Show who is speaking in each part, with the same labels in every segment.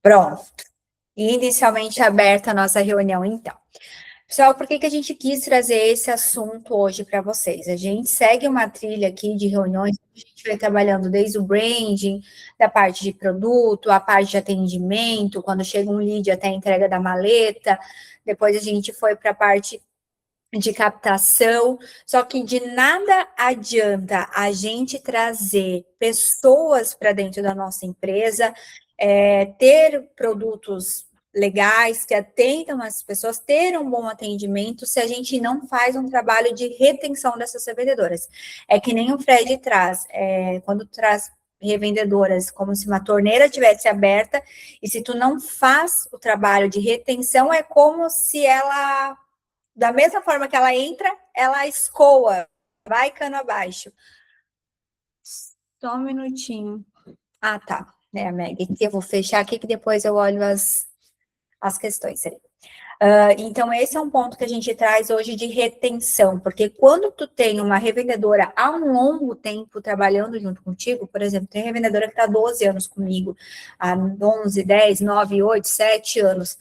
Speaker 1: Pronto. Inicialmente aberta a nossa reunião, então. Pessoal, por que a gente quis trazer esse assunto hoje para vocês? A gente segue uma trilha aqui de reuniões, a gente vai trabalhando desde o branding, da parte de produto, a parte de atendimento, quando chega um lead até a entrega da maleta, depois a gente foi para a parte de captação, só que de nada adianta a gente trazer pessoas para dentro da nossa empresa, ter produtos legais que atendam as pessoas, ter um bom atendimento, se a gente não faz um trabalho de retenção dessas revendedoras. É que nem o Fred traz, quando traz revendedoras, como se uma torneira tivesse aberta, e se tu não faz o trabalho de retenção, é como se ela, da mesma forma que ela entra, ela escoa, vai cano abaixo. Só um minutinho. Ah, tá. Meg, eu vou fechar aqui que depois eu olho as questões aí. Então, esse é um ponto que a gente traz hoje de retenção, porque quando tu tem uma revendedora há um longo tempo trabalhando junto contigo, por exemplo, tem revendedora que está há 12 anos comigo, há 11, 10, 9, 8, 7 anos,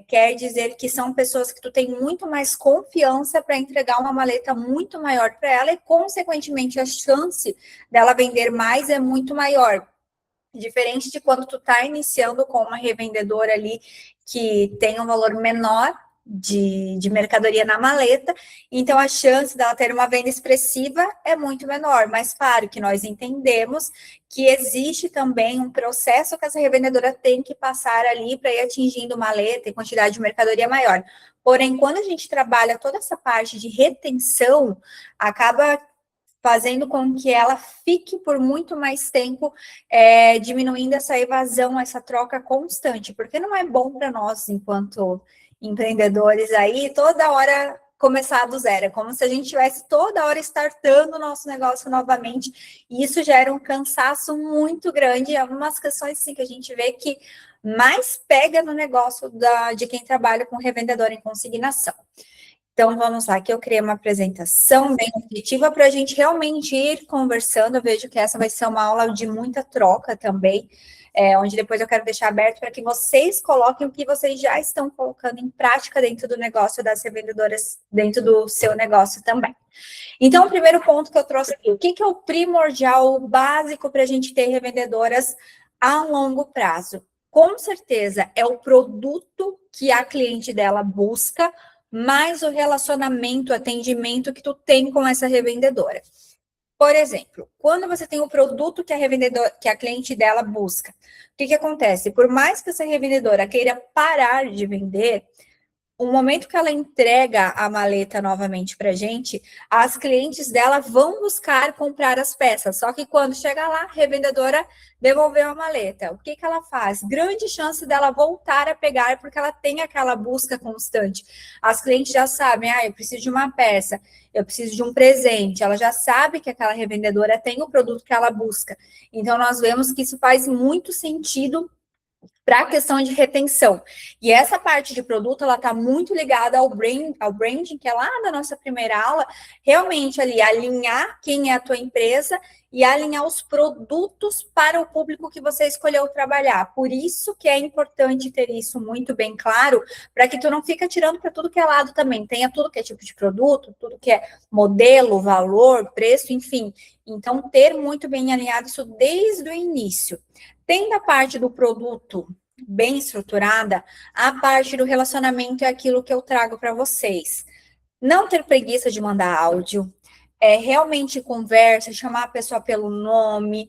Speaker 1: quer dizer que são pessoas que tu tem muito mais confiança para entregar uma maleta muito maior para ela e, consequentemente, a chance dela vender mais é muito maior. Diferente de quando tu está iniciando com uma revendedora ali que tem um valor menor de mercadoria na maleta, então a chance dela ter uma venda expressiva é muito menor, mas claro que nós entendemos que existe também um processo que essa revendedora tem que passar ali para ir atingindo maleta e quantidade de mercadoria maior. Porém, quando a gente trabalha toda essa parte de retenção, acaba fazendo com que ela fique por muito mais tempo, diminuindo essa evasão, essa troca constante, porque não é bom para nós, enquanto empreendedores aí, toda hora começar do zero, é como se a gente estivesse toda hora startando o nosso negócio novamente, e isso gera um cansaço muito grande, algumas questões assim, que a gente vê que mais pega no negócio de quem trabalha com revendedor em consignação. Então, vamos lá, que eu criei uma apresentação bem objetiva para a gente realmente ir conversando. Eu vejo que essa vai ser uma aula de muita troca também, onde depois eu quero deixar aberto para que vocês coloquem o que vocês já estão colocando em prática dentro do negócio das revendedoras, dentro do seu negócio também. Então, o primeiro ponto que eu trouxe aqui, o que é o primordial, o básico para a gente ter revendedoras a longo prazo? Com certeza, é o produto que a cliente dela busca, mais o relacionamento, atendimento que tu tem com essa revendedora. Por exemplo, quando você tem o produto que a cliente dela busca, o que acontece? Por mais que essa revendedora queira parar de vender, o momento que ela entrega a maleta novamente para a gente, as clientes dela vão buscar comprar as peças. Só que quando chega lá, a revendedora devolveu a maleta. O que ela faz? Grande chance dela voltar a pegar, porque ela tem aquela busca constante. As clientes já sabem, eu preciso de uma peça, eu preciso de um presente. Ela já sabe que aquela revendedora tem o produto que ela busca. Então, nós vemos que isso faz muito sentido para a questão de retenção. E essa parte de produto, ela está muito ligada ao branding, que é lá da nossa primeira aula, realmente ali alinhar quem é a tua empresa e alinhar os produtos para o público que você escolheu trabalhar. Por isso que é importante ter isso muito bem claro, para que tu não fica tirando para tudo que é lado também. Tenha tudo que é tipo de produto, tudo que é modelo, valor, preço, enfim. Então, ter muito bem alinhado isso desde o início. Tendo a parte do produto bem estruturada, a parte do relacionamento é aquilo que eu trago para vocês. Não ter preguiça de mandar áudio, realmente conversa, chamar a pessoa pelo nome.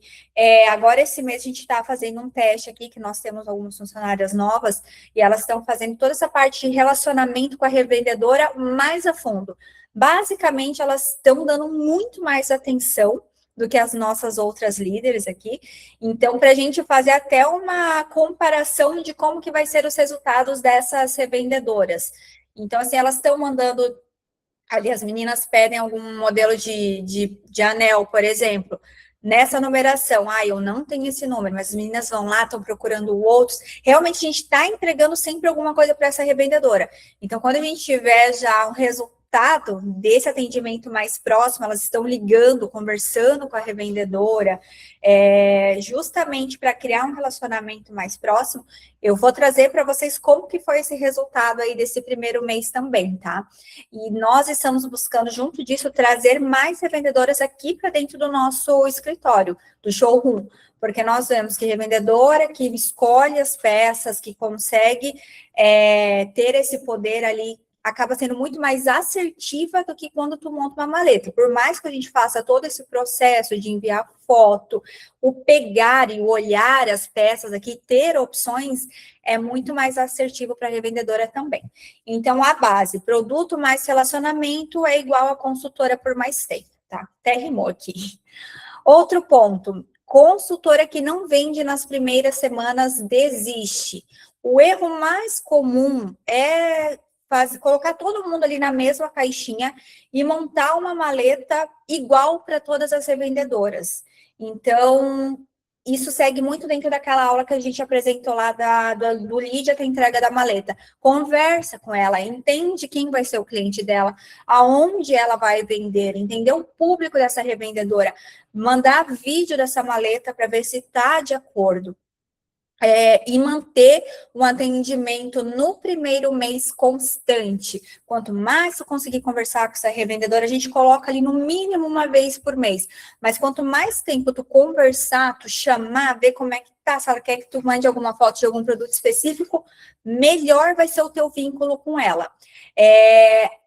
Speaker 1: Agora, esse mês, a gente está fazendo um teste aqui, que nós temos algumas funcionárias novas, e elas estão fazendo toda essa parte de relacionamento com a revendedora mais a fundo. Basicamente, elas estão dando muito mais atenção do que as nossas outras líderes aqui. Então, para a gente fazer até uma comparação de como que vai ser os resultados dessas revendedoras. Então, assim, elas estão mandando, ali as meninas pedem algum modelo de anel, por exemplo, nessa numeração, eu não tenho esse número, mas as meninas vão lá, estão procurando outros. Realmente, a gente está entregando sempre alguma coisa para essa revendedora. Então, quando a gente tiver já um resultado resultado desse atendimento mais próximo, elas estão ligando, conversando com a revendedora, justamente para criar um relacionamento mais próximo, eu vou trazer para vocês como que foi esse resultado aí desse primeiro mês também, tá? E nós estamos buscando, junto disso, trazer mais revendedoras aqui para dentro do nosso escritório, do showroom, porque nós vemos que revendedora que escolhe as peças, que consegue ter esse poder ali, acaba sendo muito mais assertiva do que quando tu monta uma maleta. Por mais que a gente faça todo esse processo de enviar foto, o pegar e o olhar as peças aqui, ter opções, é muito mais assertivo para a revendedora também. Então, a base, produto mais relacionamento é igual a consultora por mais tempo, tá? Até rimou aqui. Outro ponto, consultora que não vende nas primeiras semanas desiste. O erro mais comum é colocar todo mundo ali na mesma caixinha e montar uma maleta igual para todas as revendedoras. Então, isso segue muito dentro daquela aula que a gente apresentou lá do lead até a entrega da maleta. Conversa com ela, entende quem vai ser o cliente dela, aonde ela vai vender, entender o público dessa revendedora, mandar vídeo dessa maleta para ver se está de acordo. E manter um atendimento no primeiro mês constante. Quanto mais tu conseguir conversar com essa revendedora, a gente coloca ali no mínimo uma vez por mês. Mas quanto mais tempo tu conversar, tu chamar, ver como é que tá, se ela quer que tu mande alguma foto de algum produto específico, melhor vai ser o teu vínculo com ela.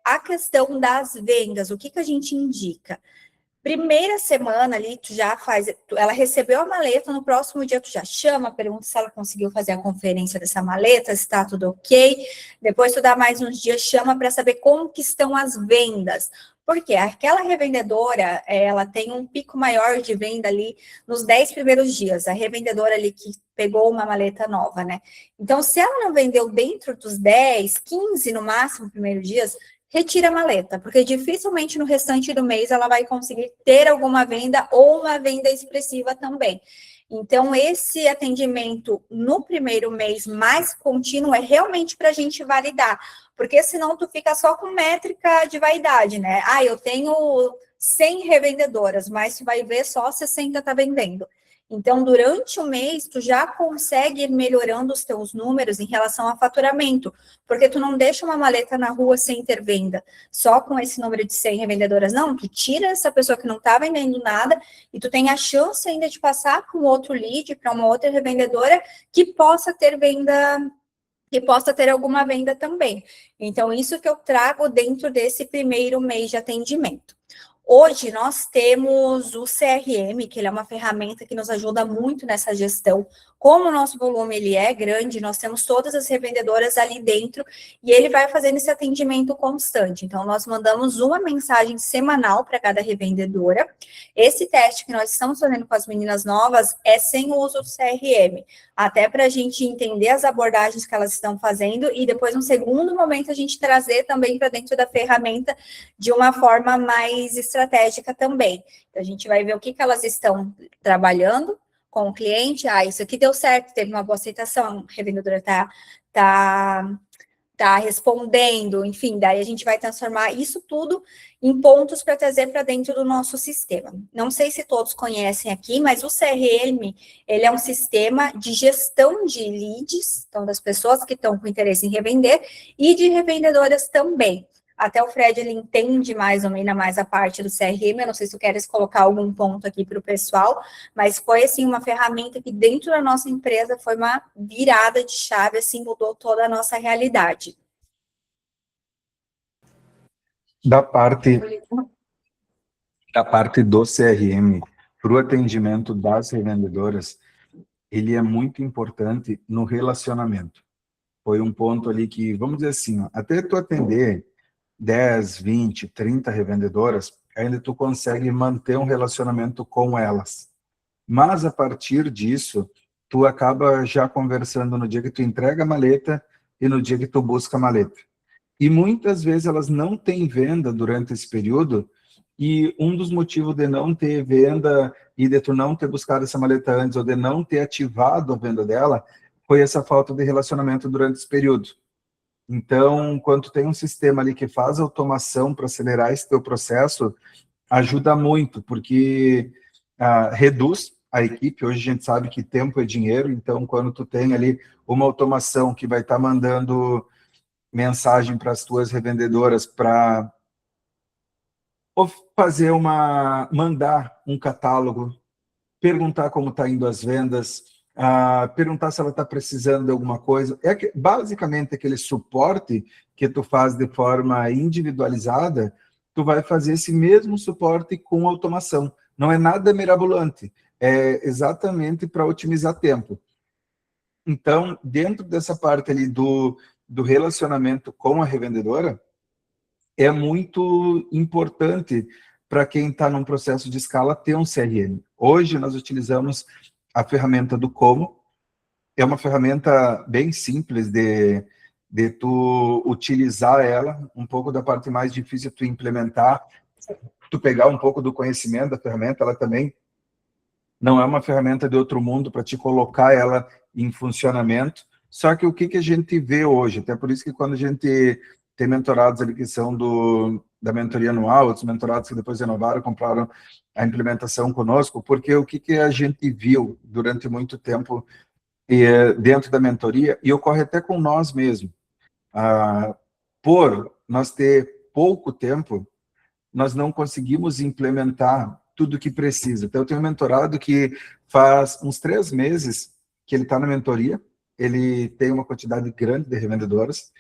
Speaker 1: A questão das vendas, o que a gente indica? Primeira semana ali, tu já faz, ela recebeu a maleta, no próximo dia tu já chama, pergunta se ela conseguiu fazer a conferência dessa maleta, se está tudo ok. Depois tu dá mais uns dias, chama para saber como que estão as vendas. Porque aquela revendedora, ela tem um pico maior de venda ali nos 10 primeiros dias. A revendedora ali que pegou uma maleta nova, né? Então, se ela não vendeu dentro dos 10, 15 no máximo primeiros dias, retira a maleta, porque dificilmente no restante do mês ela vai conseguir ter alguma venda ou uma venda expressiva também. Então, esse atendimento no primeiro mês mais contínuo é realmente para a gente validar, porque senão tu fica só com métrica de vaidade, né? Eu tenho 100 revendedoras, mas tu vai ver só 60 tá vendendo. Então, durante o mês, tu já consegue ir melhorando os teus números em relação a faturamento, porque tu não deixa uma maleta na rua sem ter venda, só com esse número de 100 revendedoras, não, tu tira essa pessoa que não está vendendo nada e tu tem a chance ainda de passar para um outro lead, para uma outra revendedora que possa ter venda, que possa ter alguma venda também. Então, isso que eu trago dentro desse primeiro mês de atendimento. Hoje, nós temos o CRM, que ele é uma ferramenta que nos ajuda muito nessa gestão. Como o nosso volume ele é grande, nós temos todas as revendedoras ali dentro e ele vai fazendo esse atendimento constante. Então, nós mandamos uma mensagem semanal para cada revendedora. Esse teste que nós estamos fazendo com as meninas novas é sem o uso do CRM, até para a gente entender as abordagens que elas estão fazendo e depois, no segundo momento, a gente trazer também para dentro da ferramenta de uma forma mais estratégica também. Então, a gente vai ver o que elas estão trabalhando com o cliente. Isso aqui deu certo, teve uma boa aceitação, a revendedora tá respondendo, enfim, daí a gente vai transformar isso tudo em pontos para trazer para dentro do nosso sistema. Não sei se todos conhecem aqui, mas o CRM, ele é um sistema de gestão de leads, então das pessoas que estão com interesse em revender, e de revendedoras também. Até o Fred, ele entende mais ou menos mais a parte do CRM, eu não sei se tu queres colocar algum ponto aqui para o pessoal, mas foi, assim, uma ferramenta que dentro da nossa empresa foi uma virada de chave, assim, mudou toda a nossa realidade.
Speaker 2: Da parte do CRM para o atendimento das revendedoras, ele é muito importante no relacionamento. Foi um ponto ali que, vamos dizer assim, até tu atender 10, 20, 30 revendedoras, ainda tu consegue manter um relacionamento com elas. Mas, a partir disso, tu acaba já conversando no dia que tu entrega a maleta e no dia que tu busca a maleta. E muitas vezes elas não têm venda durante esse período, e um dos motivos de não ter venda e de tu não ter buscado essa maleta antes ou de não ter ativado a venda dela foi essa falta de relacionamento durante esse período. Então, quando tu tem um sistema ali que faz automação para acelerar esse teu processo, ajuda muito, porque reduz a equipe. Hoje a gente sabe que tempo é dinheiro, então quando tu tem ali uma automação que vai estar mandando mensagem para as tuas revendedoras para mandar um catálogo, perguntar como está indo as vendas, perguntar se ela está precisando de alguma coisa. Basicamente, aquele suporte que tu faz de forma individualizada, tu vai fazer esse mesmo suporte com automação. Não é nada mirabolante, é exatamente para otimizar tempo. Então, dentro dessa parte ali do relacionamento com a revendedora, é muito importante para quem está num processo de escala ter um CRM. Hoje nós utilizamos a ferramenta do Como. É uma ferramenta bem simples de tu utilizar ela, um pouco da parte mais difícil tu implementar, tu pegar um pouco do conhecimento da ferramenta. Ela também não é uma ferramenta de outro mundo para te colocar ela em funcionamento. Só que o que a gente vê hoje, até por isso que quando a gente tem mentorados ali que são da mentoria anual, outros mentorados que depois renovaram, compraram a implementação conosco, porque o que a gente viu durante muito tempo dentro da mentoria, e ocorre até com nós mesmos, por nós ter pouco tempo, nós não conseguimos implementar tudo o que precisa. Então, eu tenho um mentorado que faz uns 3 meses que ele está na mentoria, ele tem uma quantidade grande de revendedoras,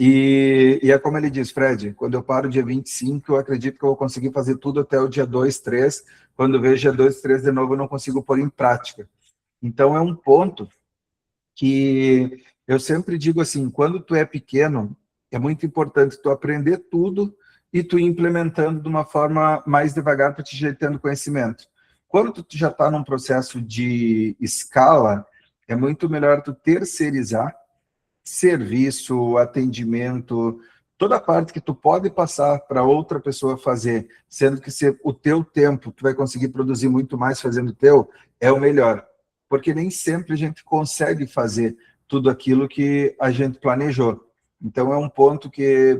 Speaker 2: e é como ele diz: Fred, quando eu paro dia 25, eu acredito que eu vou conseguir fazer tudo até o dia 2, 3, quando eu vejo dia 2, 3 de novo, eu não consigo pôr em prática. Então, é um ponto que eu sempre digo assim: quando tu é pequeno, é muito importante tu aprender tudo e tu ir implementando de uma forma mais devagar para te ir tendo conhecimento. Quando tu já está num processo de escala, é muito melhor tu terceirizar serviço, atendimento, toda a parte que tu pode passar para outra pessoa fazer, sendo que o teu tempo, tu vai conseguir produzir muito mais fazendo o teu, é o melhor. Porque nem sempre a gente consegue fazer tudo aquilo que a gente planejou. Então, é um ponto que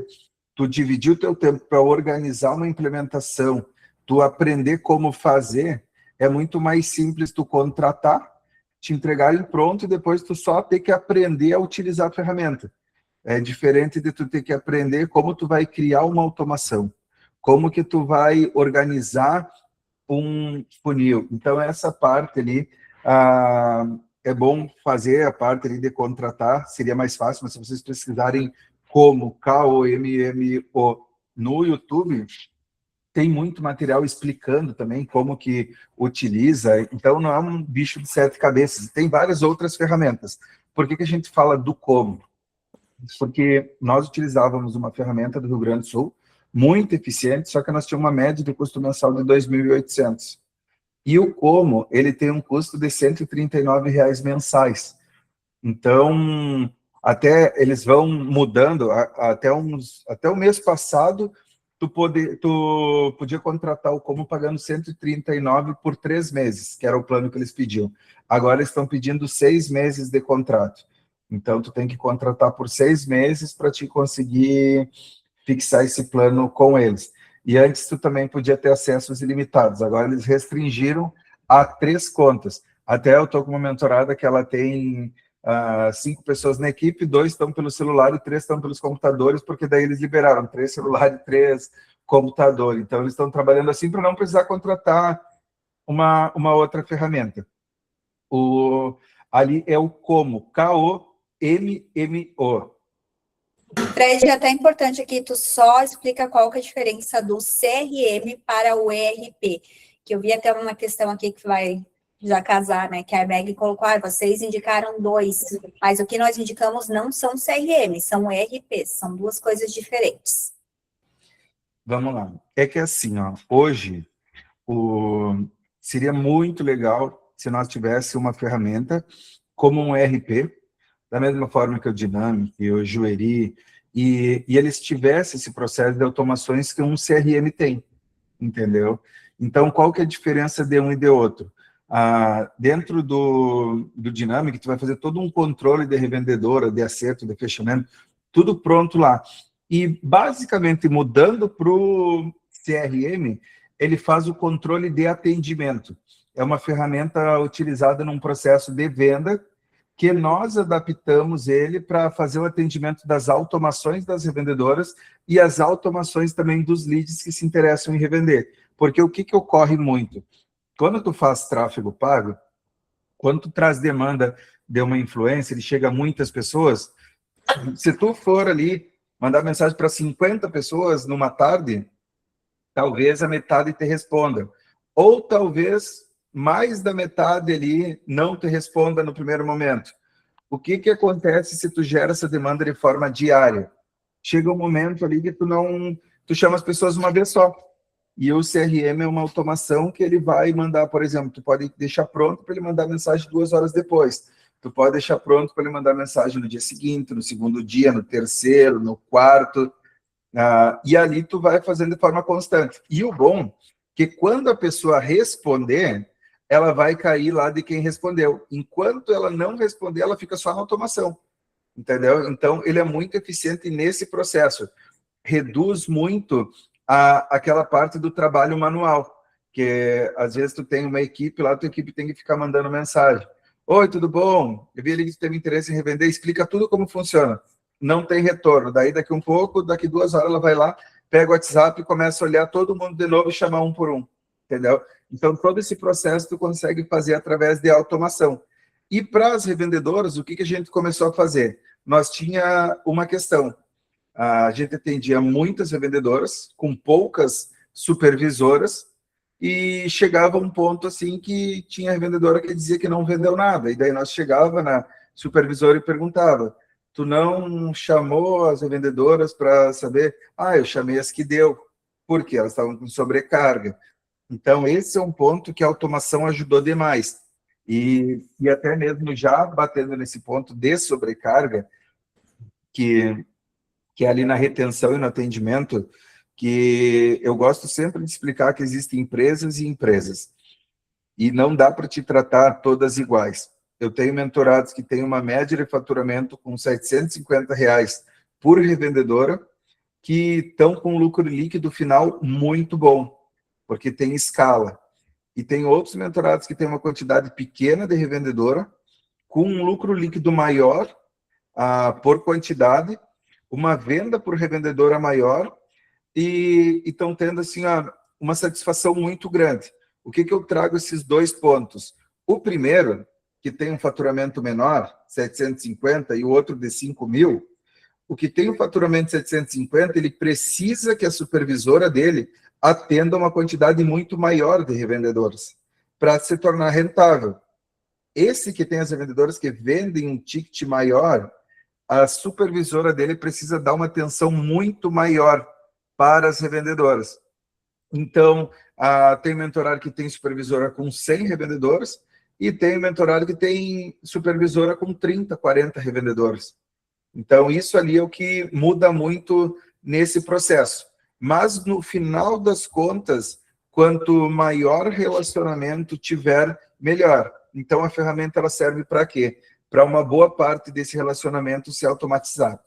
Speaker 2: tu dividir o teu tempo para organizar uma implementação, tu aprender como fazer, é muito mais simples tu contratar, te entregarem pronto e depois tu só ter que aprender a utilizar a ferramenta. É diferente de tu ter que aprender como tu vai criar uma automação, como que tu vai organizar um funil. Então, essa parte ali, é bom fazer a parte ali de contratar, seria mais fácil, mas se vocês pesquisarem como KOMMO no YouTube, tem muito material explicando também como que utiliza. Então, não é um bicho de 7 cabeças. Tem várias outras ferramentas. Por que a gente fala do como? Porque nós utilizávamos uma ferramenta do Rio Grande do Sul, muito eficiente, só que nós tínhamos uma média de custo mensal de 2.800. E o como, ele tem um custo de R$ 139 mensais. Então, até eles vão mudando, até o mês passado, tu podia contratar o como pagando 139 por 3 meses, que era o plano que eles pediam. Agora eles estão pedindo 6 meses de contrato. Então, tu tem que contratar por 6 meses para te conseguir fixar esse plano com eles. E antes tu também podia ter acessos ilimitados. Agora eles restringiram a 3 contas. Até eu estou com uma mentorada que ela tem 5 pessoas na equipe, 2 estão pelo celular e 3 estão pelos computadores, porque daí eles liberaram 3 celulares e 3 computadores. Então, eles estão trabalhando assim para não precisar contratar uma outra ferramenta. Ali é o como, K-O-M-M-O.
Speaker 1: Fred, é até importante aqui, tu só explica qual que é a diferença do CRM para o ERP, que eu vi até uma questão aqui que vai já casar, né, que a Meg colocou: vocês indicaram 2, mas o que nós indicamos não são CRM, são ERPs, são 2 coisas diferentes.
Speaker 2: Vamos lá. É que assim, hoje, seria muito legal se nós tivéssemos uma ferramenta como um ERP, da mesma forma que o Dynamics e o Jueri, e eles tivessem esse processo de automações que um CRM tem, entendeu? Então, qual que é a diferença de um e de outro? Dentro do Dynamics, tu vai fazer todo um controle de revendedora, de acerto, de fechamento, tudo pronto lá. E, basicamente, mudando para o CRM, ele faz o controle de atendimento. É uma ferramenta utilizada num processo de venda que nós adaptamos ele para fazer o atendimento das automações das revendedoras e as automações também dos leads que se interessam em revender. Porque o que ocorre muito? Quando tu faz tráfego pago, quando tu traz demanda de uma influência, ele chega a muitas pessoas, se tu for ali mandar mensagem para 50 pessoas numa tarde, talvez a metade te responda. Ou talvez mais da metade ali não te responda no primeiro momento. O que acontece se tu gera essa demanda de forma diária? Chega um momento ali que tu chama as pessoas uma vez só. E o CRM é uma automação que ele vai mandar, por exemplo, tu pode deixar pronto para ele mandar mensagem 2 horas depois. Tu pode deixar pronto para ele mandar mensagem no dia seguinte, no segundo dia, no terceiro, no quarto. E ali tu vai fazendo de forma constante. E o bom é que quando a pessoa responder, ela vai cair lá de quem respondeu. Enquanto ela não responder, ela fica só na automação. Entendeu? Então, ele é muito eficiente nesse processo. Reduz muito aquela parte do trabalho manual, que às vezes tu tem uma equipe lá, tua equipe tem que ficar mandando mensagem. Oi, tudo bom? Eu vi ali que tu teve interesse em revender, explica tudo como funciona. Não tem retorno. Daí, daqui um pouco, daqui 2 horas, ela vai lá, pega o WhatsApp e começa a olhar todo mundo de novo e chamar um por um. Entendeu? Então, todo esse processo tu consegue fazer através de automação. E para as revendedoras, o que a gente começou a fazer? Nós tinha uma questão. A gente atendia muitas revendedoras, com poucas supervisoras, e chegava um ponto assim que tinha revendedora que dizia que não vendeu nada. E daí nós chegava na supervisora e perguntava, tu não chamou as revendedoras para saber? Eu chamei as que deu. Por quê? Elas estavam com sobrecarga. Então, esse é um ponto que a automação ajudou demais. E até mesmo já batendo nesse ponto de sobrecarga, que é ali na retenção e no atendimento, que eu gosto sempre de explicar que existem empresas e empresas. E não dá para te tratar todas iguais. Eu tenho mentorados que têm uma média de faturamento com R$750 por revendedora, que estão com um lucro líquido final muito bom, porque tem escala. E tem outros mentorados que têm uma quantidade pequena de revendedora, com um lucro líquido maior por quantidade, uma venda por revendedora maior, e estão tendo assim, uma satisfação muito grande. O que eu trago esses 2 pontos? O primeiro, que tem um faturamento menor, 750, e o outro de 5.000, o que tem um faturamento de 750, ele precisa que a supervisora dele atenda uma quantidade muito maior de revendedoras para se tornar rentável. Esse que tem as revendedoras que vendem um ticket maior, a supervisora dele precisa dar uma atenção muito maior para as revendedoras. Então, tem mentorado que tem supervisora com 100 revendedoras e tem mentorado que tem supervisora com 30, 40 revendedoras. Então, isso ali é o que muda muito nesse processo. Mas, no final das contas, quanto maior relacionamento tiver, melhor. Então, a ferramenta ela serve para quê? Para uma boa parte desse relacionamento ser automatizado.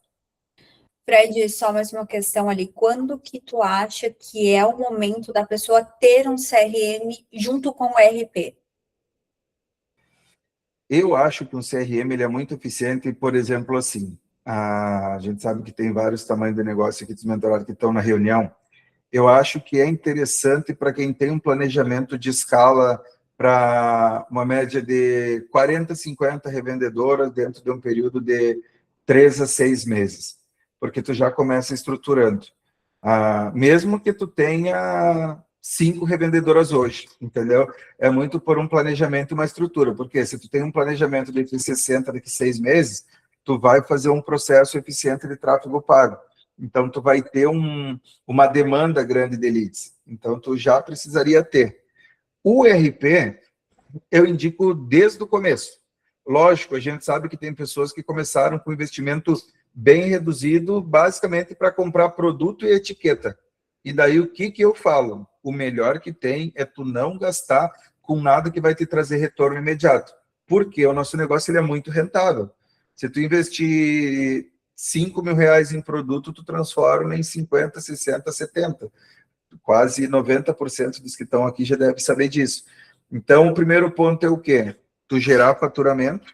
Speaker 1: Fred, só mais uma questão ali. Quando que tu acha que é o momento da pessoa ter um CRM junto com o ERP?
Speaker 2: Eu acho que um CRM ele é muito eficiente, por exemplo, assim, a gente sabe que tem vários tamanhos de negócio aqui dos mentorados que estão na reunião. Eu acho que é interessante para quem tem um planejamento de escala para uma média de 40, 50 revendedoras dentro de um período de 3 a 6 meses, porque tu já começa estruturando. Mesmo que tu tenha 5 revendedoras hoje, entendeu? É muito por um planejamento e uma estrutura, porque se tu tem um planejamento daqui 60, daqui 6 meses, tu vai fazer um processo eficiente de tráfego pago. Então, tu vai ter uma demanda grande de leads. Então, tu já precisaria ter. O ERP, eu indico desde o começo. Lógico, a gente sabe que tem pessoas que começaram com investimento bem reduzido, basicamente para comprar produto e etiqueta. E daí, o que eu falo? O melhor que tem é tu não gastar com nada que vai te trazer retorno imediato. Porque o nosso negócio ele é muito rentável. Se tu investir R$ 5.000 em produto, tu transforma em 50, 60, 70. Quase 90% dos que estão aqui já devem saber disso. Então, o primeiro ponto é o quê? Tu gerar faturamento,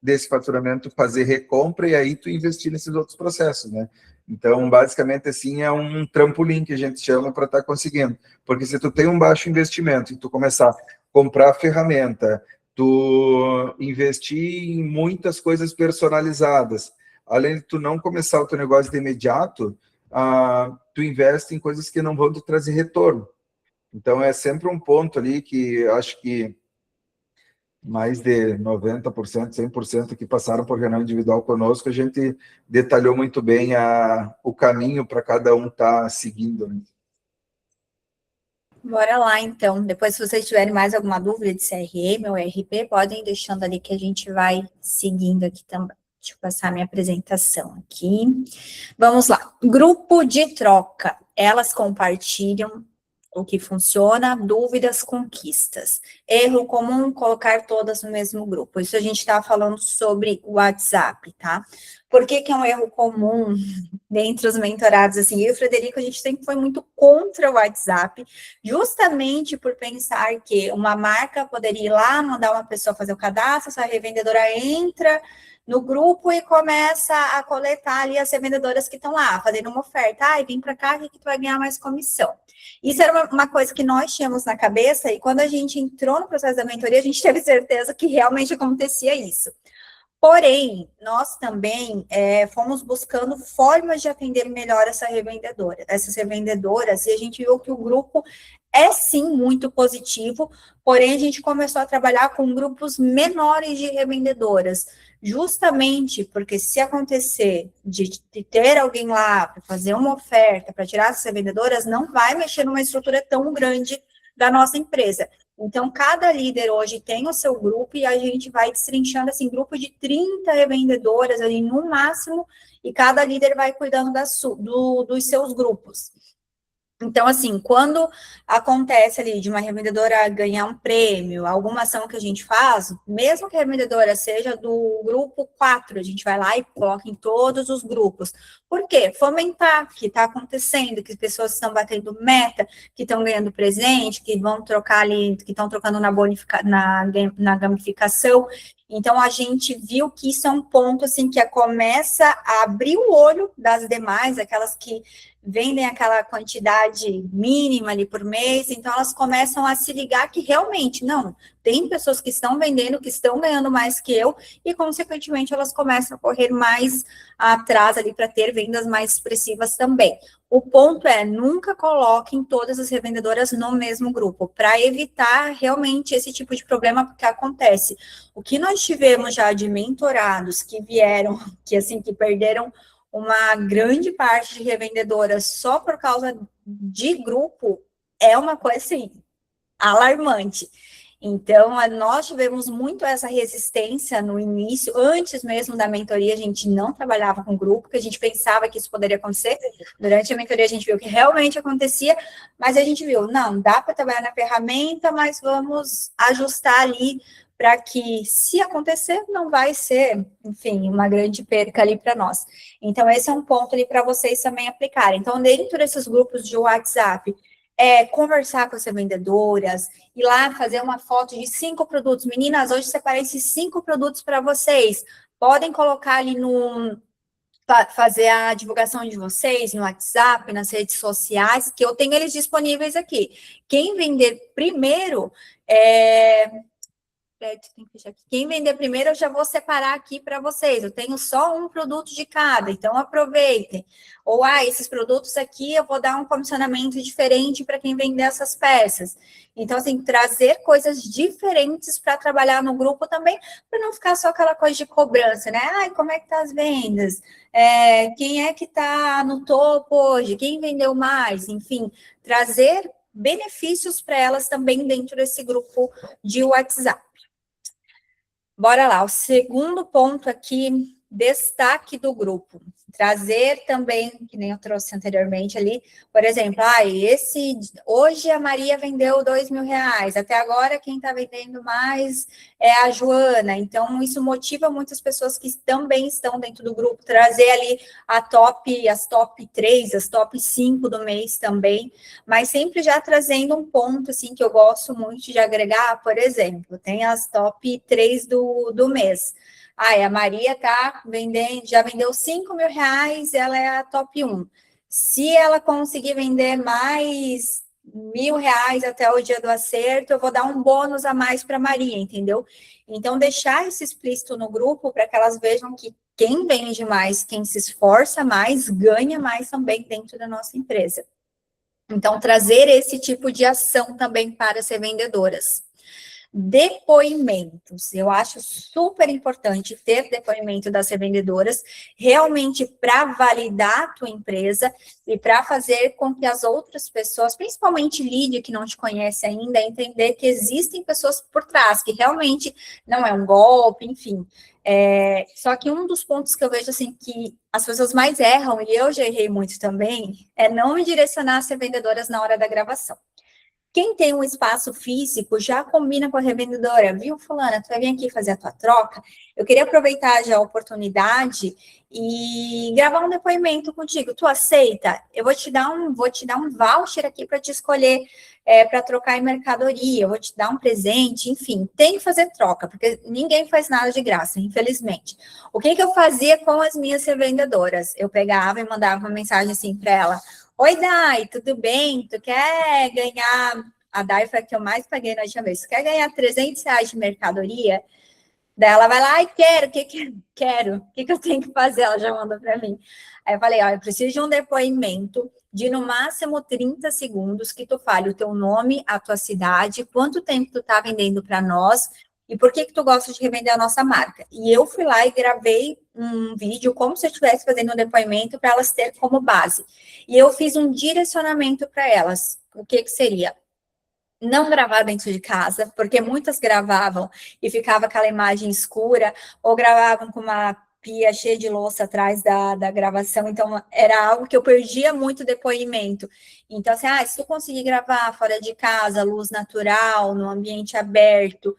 Speaker 2: desse faturamento fazer recompra e aí tu investir nesses outros processos, né? Então, basicamente, assim, é um trampolim que a gente chama para estar conseguindo. Porque se tu tem um baixo investimento e tu começar a comprar ferramenta, tu investir em muitas coisas personalizadas, além de tu não começar o teu negócio de imediato, tu investe em coisas que não vão te trazer retorno. Então, é sempre um ponto ali que acho que mais de 90%, 100% que passaram por reunião individual conosco, a gente detalhou muito bem o caminho para cada um estar seguindo. Né?
Speaker 1: Bora lá, então. Depois, se vocês tiverem mais alguma dúvida de CRM ou RP, podem ir deixando ali que a gente vai seguindo aqui também. Deixa eu passar minha apresentação aqui. Vamos lá. Grupo de troca. Elas compartilham o que funciona, dúvidas, conquistas. Erro comum, colocar todas no mesmo grupo. Isso a gente está falando sobre o WhatsApp, tá? Por que é um erro comum dentre os mentorados? Assim, eu e o Frederico, a gente sempre foi muito contra o WhatsApp, justamente por pensar que uma marca poderia ir lá, mandar uma pessoa fazer o cadastro, essa revendedora entra no grupo e começa a coletar ali as revendedoras que estão lá, fazendo uma oferta. Ai, vem para cá que tu vai ganhar mais comissão. Isso era uma coisa que nós tínhamos na cabeça, e quando a gente entrou no processo da mentoria, a gente teve certeza que realmente acontecia isso. Porém, nós também fomos buscando formas de atender melhor essas revendedoras, e a gente viu que o grupo é sim muito positivo, porém a gente começou a trabalhar com grupos menores de revendedoras, justamente porque se acontecer de ter alguém lá para fazer uma oferta, para tirar essas revendedoras, não vai mexer numa estrutura tão grande da nossa empresa. Então, cada líder hoje tem o seu grupo e a gente vai destrinchando, assim, grupo de 30 revendedoras ali no máximo, e cada líder vai cuidando dos seus grupos. Então, assim, quando acontece ali de uma revendedora ganhar um prêmio, alguma ação que a gente faz, mesmo que a revendedora seja do grupo 4, a gente vai lá e coloca em todos os grupos. Por quê? Fomentar que está acontecendo, que as pessoas estão batendo meta, que estão ganhando presente, que vão trocar ali, que estão trocando na gamificação. Então, a gente viu que isso é um ponto, assim, que começa a abrir o olho das demais, aquelas que vendem aquela quantidade mínima ali por mês, então elas começam a se ligar que realmente, não, tem pessoas que estão vendendo, que estão ganhando mais que eu, e consequentemente elas começam a correr mais atrás ali para ter vendas mais expressivas também. O ponto é, nunca coloquem todas as revendedoras no mesmo grupo, para evitar realmente esse tipo de problema que acontece. O que nós tivemos já de mentorados que vieram, que perderam uma grande parte de revendedoras só por causa de grupo, é uma coisa, assim, alarmante. Então, nós tivemos muito essa resistência no início, antes mesmo da mentoria, a gente não trabalhava com grupo, porque a gente pensava que isso poderia acontecer. Durante a mentoria, a gente viu que realmente acontecia, mas a gente viu, não, dá para trabalhar na ferramenta, mas vamos ajustar ali para que, se acontecer, não vai ser, enfim, uma grande perca ali para nós. Então, esse é um ponto ali para vocês também aplicarem. Então, dentro desses grupos de WhatsApp, conversar com as vendedoras, ir lá fazer uma foto de 5 produtos. Meninas, hoje separei esses 5 produtos para vocês. Podem colocar ali fazer a divulgação de vocês no WhatsApp, nas redes sociais, que eu tenho eles disponíveis aqui. Quem vender primeiro, quem vender primeiro, eu já vou separar aqui para vocês. Eu tenho só um produto de cada, então aproveitem. Ou, esses produtos aqui eu vou dar um comissionamento diferente para quem vender essas peças. Então, assim, trazer coisas diferentes para trabalhar no grupo também, para não ficar só aquela coisa de cobrança, né? Como é que tá as vendas? Quem é que está no topo hoje? Quem vendeu mais? Enfim, trazer benefícios para elas também dentro desse grupo de WhatsApp. Bora lá, o segundo ponto aqui destaque do grupo. Trazer também, que nem eu trouxe anteriormente ali, por exemplo, hoje a Maria vendeu R$ 2.000, até agora quem está vendendo mais é a Joana, então isso motiva muitas pessoas que também estão dentro do grupo, trazer ali as top 3, as top 5 do mês também, mas sempre já trazendo um ponto, assim, que eu gosto muito de agregar, por exemplo, tem as top 3 do mês. A Maria tá vendendo, já vendeu R$ 5.000, ela é a top 1. Se ela conseguir vender mais R$ 1.000 até o dia do acerto, eu vou dar um bônus a mais para Maria, entendeu? Então, deixar isso explícito no grupo para que elas vejam que quem vende mais, quem se esforça mais, ganha mais também dentro da nossa empresa. Então, trazer esse tipo de ação também para as revendedoras. Depoimentos, eu acho super importante ter depoimento das revendedoras, realmente para validar a tua empresa e para fazer com que as outras pessoas, principalmente lead que não te conhece ainda, entender que existem pessoas por trás, que realmente não é um golpe, enfim. Só que um dos pontos que eu vejo assim que as pessoas mais erram, e eu já errei muito também, é não me direcionar as revendedoras na hora da gravação. Quem tem um espaço físico já combina com a revendedora, viu, fulana, tu vai vir aqui fazer a tua troca? Eu queria aproveitar já a oportunidade e gravar um depoimento contigo. Tu aceita? Eu vou te dar um voucher aqui para te escolher para trocar em mercadoria, eu vou te dar um presente, enfim, tem que fazer troca, porque ninguém faz nada de graça, infelizmente. O que eu fazia com as minhas revendedoras? Eu pegava e mandava uma mensagem assim para ela: oi, Dai, tudo bem? Tu quer ganhar... A Dai foi a que eu mais paguei na última vez. Tu quer ganhar R$ 300 de mercadoria? Daí ela vai lá, quero, quero. O que eu tenho que fazer? Ela já mandou para mim. Aí eu falei, eu preciso de um depoimento de no máximo 30 segundos que tu fale o teu nome, a tua cidade, quanto tempo tu tá vendendo para nós e por que tu gosta de revender a nossa marca. E eu fui lá e gravei um vídeo como se eu estivesse fazendo um depoimento para elas terem como base. E eu fiz um direcionamento para elas. O que seria? Não gravar dentro de casa, porque muitas gravavam e ficava aquela imagem escura, ou gravavam com uma pia cheia de louça atrás da gravação, então era algo que eu perdia muito depoimento. Então, assim, se tu conseguir gravar fora de casa, luz natural, no ambiente aberto,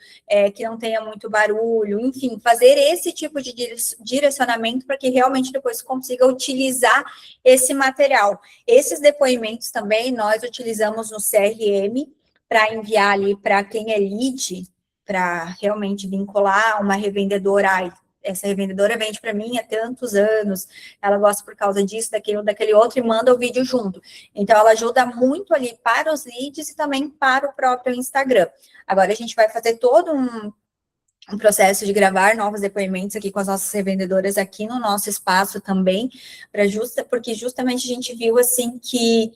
Speaker 1: que não tenha muito barulho, enfim, fazer esse tipo de direcionamento para que realmente depois consiga utilizar esse material. Esses depoimentos também nós utilizamos no CRM, para enviar ali para quem é lead, para realmente vincular uma revendedora. Essa revendedora vende para mim há tantos anos, ela gosta por causa disso, daquele outro, e manda o vídeo junto. Então, ela ajuda muito ali para os leads e também para o próprio Instagram. Agora, a gente vai fazer todo um processo de gravar novos depoimentos aqui com as nossas revendedoras aqui no nosso espaço também, porque justamente a gente viu, assim, que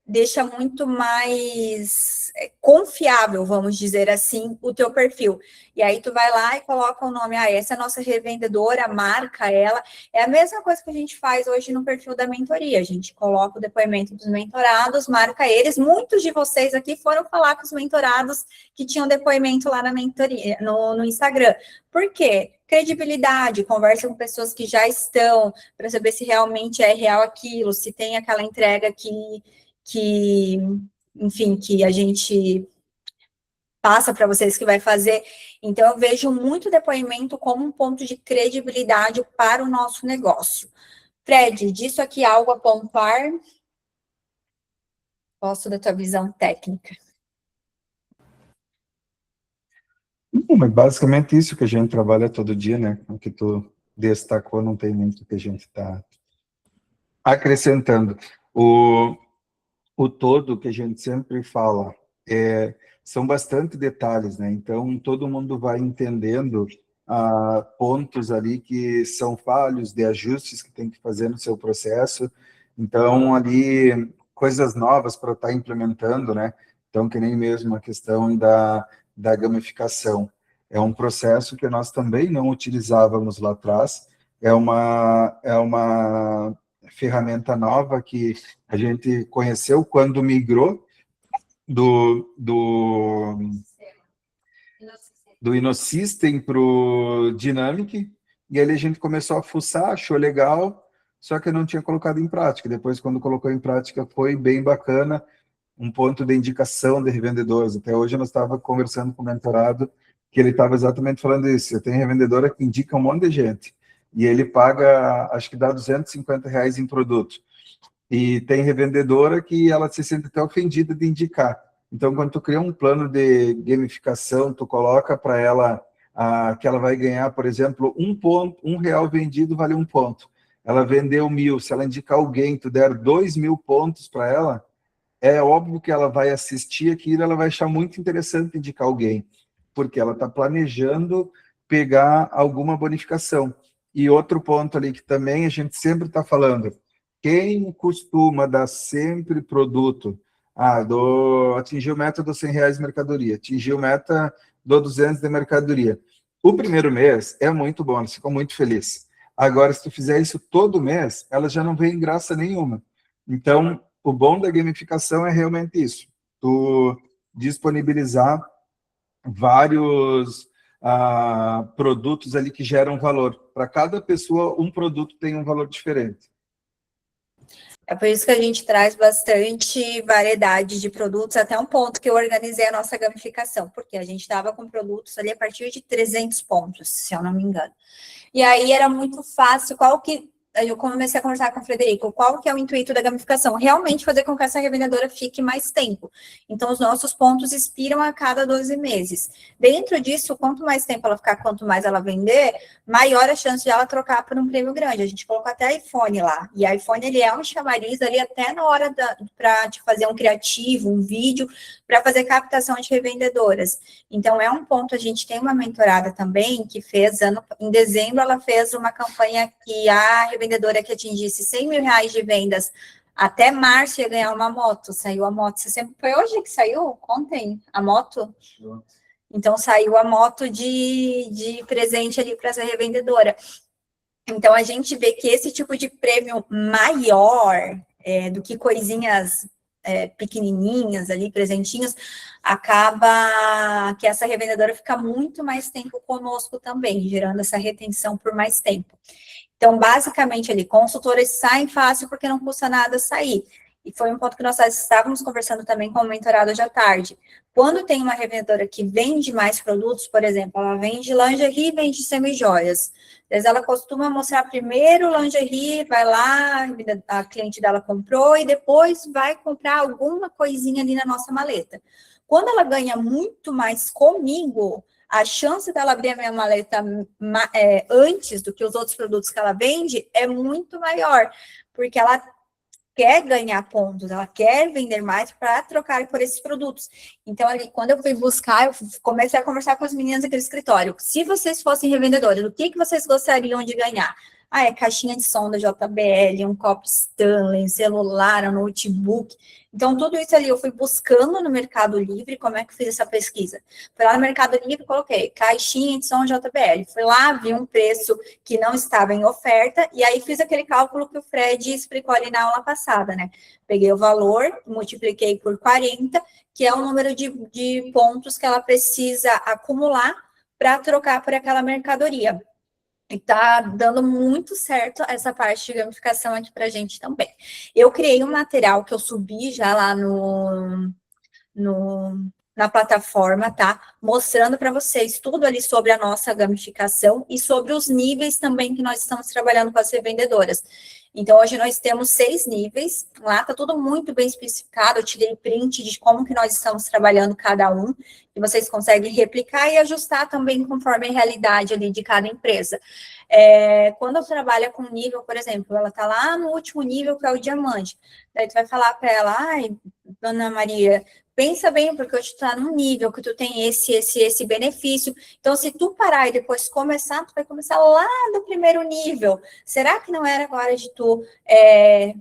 Speaker 1: deixa muito mais confiável, vamos dizer assim, o teu perfil. E aí tu vai lá e coloca o nome, essa é a nossa revendedora, marca ela. É a mesma coisa que a gente faz hoje no perfil da mentoria. A gente coloca o depoimento dos mentorados, marca eles. Muitos de vocês aqui foram falar com os mentorados que tinham depoimento lá na mentoria, no Instagram. Por quê? Credibilidade, conversa com pessoas que já estão, para saber se realmente é real aquilo, se tem aquela entrega enfim, que a gente passa para vocês que vai fazer. Então, eu vejo muito depoimento como um ponto de credibilidade para o nosso negócio. Fred, disso aqui algo a pontuar? Gosto da tua visão técnica.
Speaker 2: Mas basicamente isso que a gente trabalha todo dia, né? O que tu destacou, não tem muito que a gente está acrescentando. O todo que a gente sempre fala são bastante detalhes, né? Então, todo mundo vai entendendo pontos ali que são falhos, de ajustes que tem que fazer no seu processo. Então, ali, coisas novas para estar implementando, né? Então, que nem mesmo a questão da gamificação. É um processo que nós também não utilizávamos lá atrás. É uma ferramenta nova que a gente conheceu quando migrou do InnoSystem para o Dynamic, E ali a gente começou a fuçar, achou legal, só que eu não tinha colocado em prática. Depois, quando colocou em prática, foi bem bacana, um ponto de indicação de revendedores. Até hoje nós estava conversando com o mentorado, que ele estava exatamente falando isso. Eu tenho revendedora que indica um monte de gente, e ele paga, acho que dá R$ 250 em produto. E tem revendedora que ela se sente até ofendida de indicar. Então, quando tu cria um plano de gamificação, tu coloca para ela que ela vai ganhar, por exemplo, R$ 1 vendido vale 1 ponto. Ela vendeu 1.000, se ela indicar alguém, tu der 2.000 pontos para ela, é óbvio que ela vai assistir aquilo, ela vai achar muito interessante indicar alguém, porque ela está planejando pegar alguma bonificação. E outro ponto ali que também a gente sempre está falando, quem costuma dar sempre produto? Atingiu meta dos R$ 100 de mercadoria, atingiu meta do 200 de mercadoria. O primeiro mês é muito bom, eles ficam muito felizes. Agora, se tu fizer isso todo mês, ela já não vem graça nenhuma. Então, o bom da gamificação é realmente isso. Tu disponibilizar vários produtos ali que geram valor. Para cada pessoa, um produto tem um valor diferente.
Speaker 1: É por isso que a gente traz bastante variedade de produtos, até um ponto que eu organizei a nossa gamificação, porque a gente estava com produtos ali a partir de 300 pontos, se eu não me engano. E aí era muito fácil, eu comecei a conversar com o Frederico, qual que é o intuito da gamificação? Realmente fazer com que essa revendedora fique mais tempo. Então, os nossos pontos expiram a cada 12 meses. Dentro disso, quanto mais tempo ela ficar, quanto mais ela vender, maior a chance de ela trocar por um prêmio grande. A gente colocou até iPhone lá. E iPhone, ele é um chamariz ali até na hora para te fazer um criativo, um vídeo, para fazer captação de revendedoras. Então, é um ponto, a gente tem uma mentorada também, que fez, em dezembro, ela fez uma campanha que a revendedora que atingisse R$ 100.000 de vendas até março ia ganhar uma moto. Saiu a moto. Foi hoje que saiu? Ontem? A moto? Então, saiu a moto de presente ali para essa revendedora. Então, a gente vê que esse tipo de prêmio maior do que coisinhas pequenininhas ali, presentinhos, acaba que essa revendedora fica muito mais tempo conosco também, gerando essa retenção por mais tempo. Então, basicamente, ali, consultores saem fácil porque não custa nada sair. E foi um ponto que nós estávamos conversando também com o mentorado hoje à tarde. Quando tem uma revendedora que vende mais produtos, por exemplo, ela vende lingerie e vende semijoias. Às vezes ela costuma mostrar primeiro o lingerie, vai lá, a cliente dela comprou e depois vai comprar alguma coisinha ali na nossa maleta. Quando ela ganha muito mais comigo, a chance dela abrir a minha maleta antes do que os outros produtos que ela vende é muito maior, porque ela quer ganhar pontos, ela quer vender mais para trocar por esses produtos. Então, ali, quando eu fui buscar, eu comecei a conversar com as meninas aqui do escritório. Se vocês fossem revendedores, o que vocês gostariam de ganhar? É caixinha de som da JBL, um copo Stanley, um celular, um notebook. Então, tudo isso ali eu fui buscando no Mercado Livre. Como é que eu fiz essa pesquisa? Fui lá no Mercado Livre e coloquei caixinha de som JBL. Fui lá, vi um preço que não estava em oferta, e aí fiz aquele cálculo que o Fred explicou ali na aula passada, né? Peguei o valor, multipliquei por 40, que é o número de pontos que ela precisa acumular para trocar por aquela mercadoria. E tá dando muito certo essa parte de gamificação aqui pra gente também. Eu criei um material que eu subi já lá na plataforma, tá? Mostrando para vocês tudo ali sobre a nossa gamificação e sobre os níveis também que nós estamos trabalhando com as revendedoras. Então, hoje nós temos 6 níveis, lá tá tudo muito bem especificado, eu tirei print de como que nós estamos trabalhando cada um, e vocês conseguem replicar e ajustar também conforme a realidade ali de cada empresa. Quando eu trabalho com nível, por exemplo, ela tá lá no último nível, que é o diamante, daí tu vai falar para ela, ai, dona Maria, pensa bem, porque tu está num nível que tu tem esse benefício. Então, se tu parar e depois começar, tu vai começar lá do primeiro nível. Será que não era agora de tu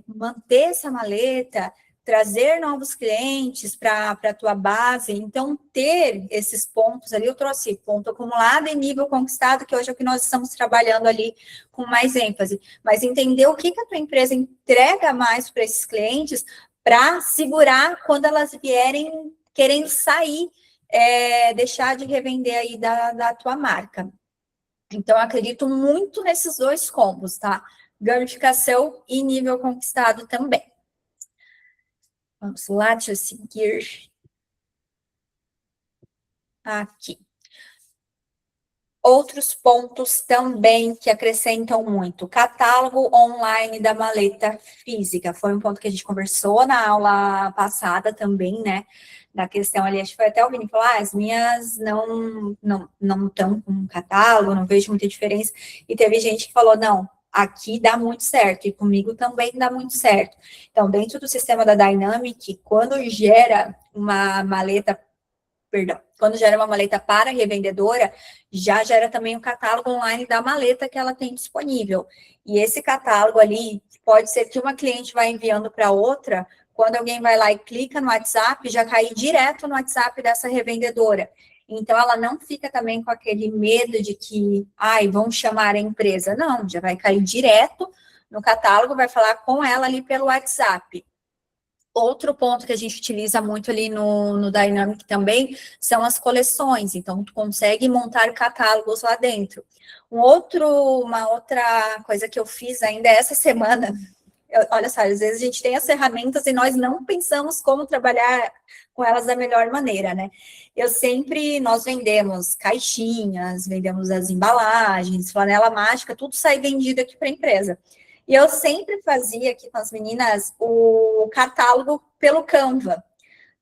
Speaker 1: manter essa maleta, trazer novos clientes para a tua base? Então, ter esses pontos ali, eu trouxe ponto acumulado e nível conquistado, que hoje é o que nós estamos trabalhando ali com mais ênfase. Mas entender o que a tua empresa entrega mais para esses clientes, para segurar quando elas vierem querendo sair, deixar de revender aí da tua marca. Então, eu acredito muito nesses dois combos, tá? Gamificação e nível conquistado também. Vamos lá, deixa eu seguir aqui. Outros pontos também que acrescentam muito. Catálogo online da maleta física. Foi um ponto que a gente conversou na aula passada também, né? Na questão ali, acho que foi até o Vini falou, as minhas não estão com catálogo, não vejo muita diferença. E teve gente que falou, não, aqui dá muito certo, e comigo também dá muito certo. Então, dentro do sistema da Dynamic, quando gera uma maleta quando gera uma maleta para revendedora, já gera também o catálogo online da maleta que ela tem disponível. E esse catálogo ali, pode ser que uma cliente vai enviando para outra, quando alguém vai lá e clica no WhatsApp, já cai direto no WhatsApp dessa revendedora. Então, ela não fica também com aquele medo de que, vão chamar a empresa. Não, já vai cair direto no catálogo, vai falar com ela ali pelo WhatsApp. Outro ponto que a gente utiliza muito ali no Dynamic também são as coleções. Então, tu consegue montar catálogos lá dentro. Uma outra coisa que eu fiz ainda essa semana, olha só, às vezes a gente tem as ferramentas e nós não pensamos como trabalhar com elas da melhor maneira, né? Nós vendemos caixinhas, vendemos as embalagens, flanela mágica, tudo sai vendido aqui para a empresa. E eu sempre fazia aqui com as meninas o catálogo pelo Canva.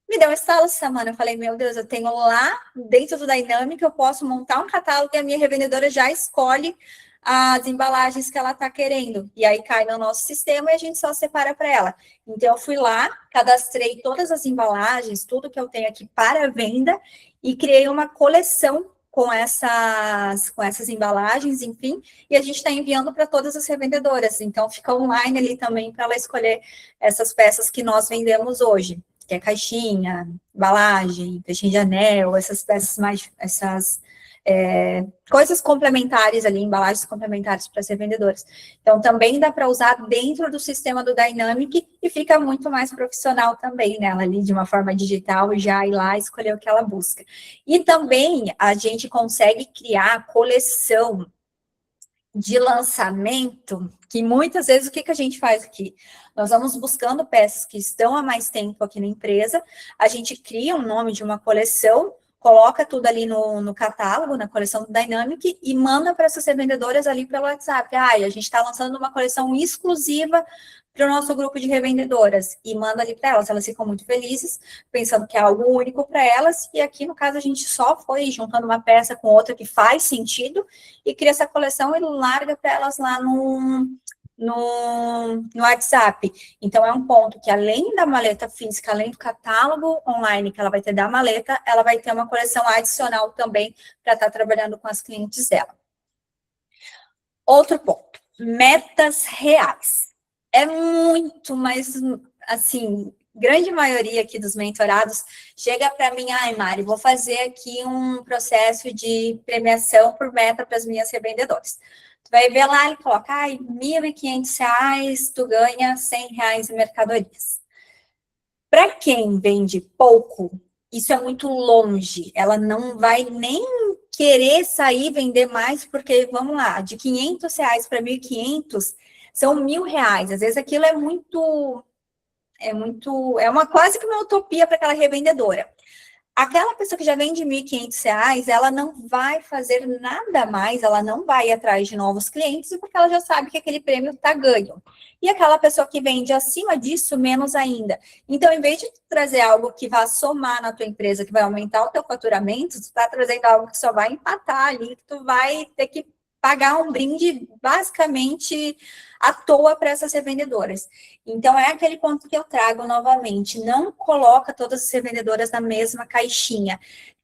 Speaker 1: Me deu um estalo essa semana, eu falei, meu Deus, eu tenho lá dentro do Dynamic, eu posso montar um catálogo e a minha revendedora já escolhe as embalagens que ela está querendo. E aí cai no nosso sistema e a gente só separa para ela. Então, eu fui lá, cadastrei todas as embalagens, tudo que eu tenho aqui para venda e criei uma coleção com essas embalagens, enfim, e a gente está enviando para todas as revendedoras. Então, fica online ali também para ela escolher essas peças que nós vendemos hoje, que é caixinha, embalagem, caixinha de anel, essas peças coisas complementares ali, embalagens complementares para ser vendedoras. Então, também dá para usar dentro do sistema do Dynamic e fica muito mais profissional também, né? Ela ali de uma forma digital e já ir lá escolher o que ela busca. E também a gente consegue criar coleção de lançamento, que muitas vezes o que a gente faz aqui? Nós vamos buscando peças que estão há mais tempo aqui na empresa, a gente cria um nome de uma coleção, coloca tudo ali no catálogo, na coleção do Dynamic, e manda para essas revendedoras ali pelo WhatsApp. A gente está lançando uma coleção exclusiva para o nosso grupo de revendedoras, e manda ali para elas ficam muito felizes, pensando que é algo único para elas, e aqui, no caso, a gente só foi juntando uma peça com outra que faz sentido, e cria essa coleção e larga para elas lá no WhatsApp. Então, é um ponto que, além da maleta física, além do catálogo online que ela vai ter da maleta, ela vai ter uma coleção adicional também para estar trabalhando com as clientes dela. Outro ponto, metas reais. É muito, mas, assim, grande maioria aqui dos mentorados chega para mim, Mari, vou fazer aqui um processo de premiação por meta para as minhas revendedoras. Tu vai ver lá, ele coloca, R$1.500, tu ganha R$100 em mercadorias. Para quem vende pouco, isso é muito longe, ela não vai nem querer sair vender mais, porque, vamos lá, de R$500 para 1.500 são R$1.000, às vezes aquilo é uma quase que uma utopia para aquela revendedora. Aquela pessoa que já vende R$1.500, ela não vai fazer nada mais, ela não vai ir atrás de novos clientes, porque ela já sabe que aquele prêmio está ganho. E aquela pessoa que vende acima disso, menos ainda. Então, em vez de trazer algo que vá somar na tua empresa, que vai aumentar o teu faturamento, tu está trazendo algo que só vai empatar ali, que tu vai ter que pagar um brinde basicamente à toa para essas revendedoras. Então, é aquele ponto que eu trago novamente. Não coloca todas as revendedoras na mesma caixinha.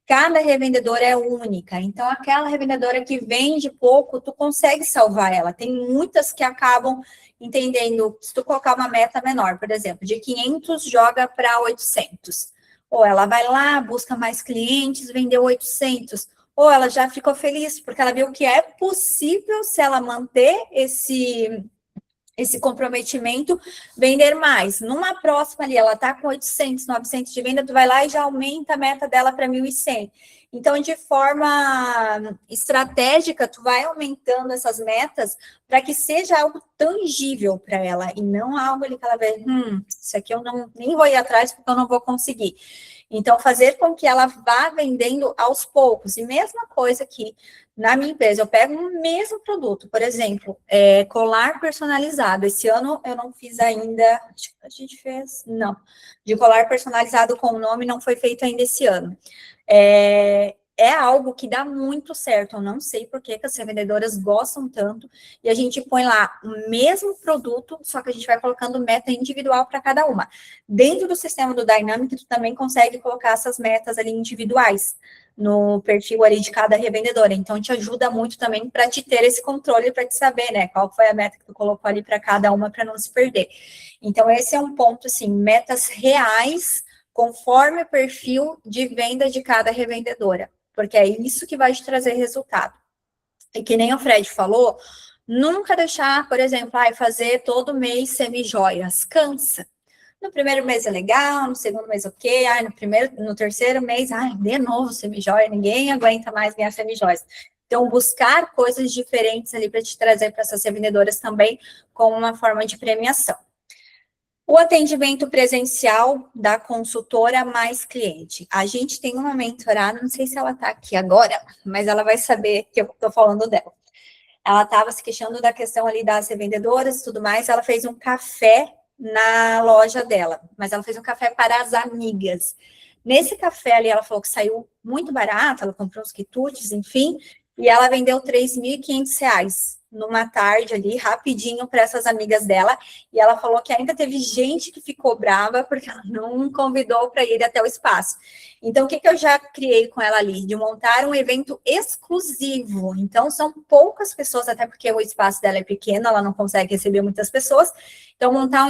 Speaker 1: Cada revendedora é única. Então, aquela revendedora que vende pouco, tu consegue salvar ela. Tem muitas que acabam entendendo, se tu colocar uma meta menor, por exemplo, de 500 joga para 800. Ou ela vai lá, busca mais clientes, vendeu 800. Ou ela já ficou feliz, porque ela viu que é possível, se ela manter esse comprometimento, vender mais. Numa próxima ali, ela está com 800, 900 de venda, tu vai lá e já aumenta a meta dela para 1.100. Então, de forma estratégica, tu vai aumentando essas metas para que seja algo tangível para ela e não algo ali que ela vê, isso aqui eu nem vou ir atrás porque eu não vou conseguir. Então, fazer com que ela vá vendendo aos poucos. E mesma coisa que na minha empresa, eu pego o mesmo produto, por exemplo, colar personalizado. Esse ano eu não fiz ainda, acho que a gente fez, não, de colar personalizado com o nome não foi feito ainda esse ano. É algo que dá muito certo, eu não sei por que as revendedoras gostam tanto, e a gente põe lá o mesmo produto, só que a gente vai colocando meta individual para cada uma. Dentro do sistema do Dynamic, tu também consegue colocar essas metas ali individuais no perfil ali de cada revendedora, então te ajuda muito também para te ter esse controle, para te saber, né, qual foi a meta que tu colocou ali para cada uma, para não se perder. Então, esse é um ponto, assim, metas reais, conforme o perfil de venda de cada revendedora, porque é isso que vai te trazer resultado. E que nem o Fred falou, nunca deixar, por exemplo, fazer todo mês semi-joias, cansa. No primeiro mês é legal, no segundo mês ok, no terceiro mês, de novo semi-joia, ninguém aguenta mais ganhar semi-joias. Então, buscar coisas diferentes ali para te trazer para essas revendedoras também, como uma forma de premiação. O atendimento presencial da consultora mais cliente. A gente tem uma mentorada, não sei se ela está aqui agora, mas ela vai saber que eu estou falando dela. Ela estava se queixando da questão ali das revendedoras e tudo mais, ela fez um café na loja dela, mas ela fez um café para as amigas. Nesse café ali, ela falou que saiu muito barato, ela comprou uns quitutes, enfim, e ela vendeu R$3.500 numa tarde ali, rapidinho, para essas amigas dela, e ela falou que ainda teve gente que ficou brava porque ela não convidou para ir até o espaço. Então, o que eu já criei com ela ali? De montar um evento exclusivo. Então, são poucas pessoas, até porque o espaço dela é pequeno, ela não consegue receber muitas pessoas. Então, montar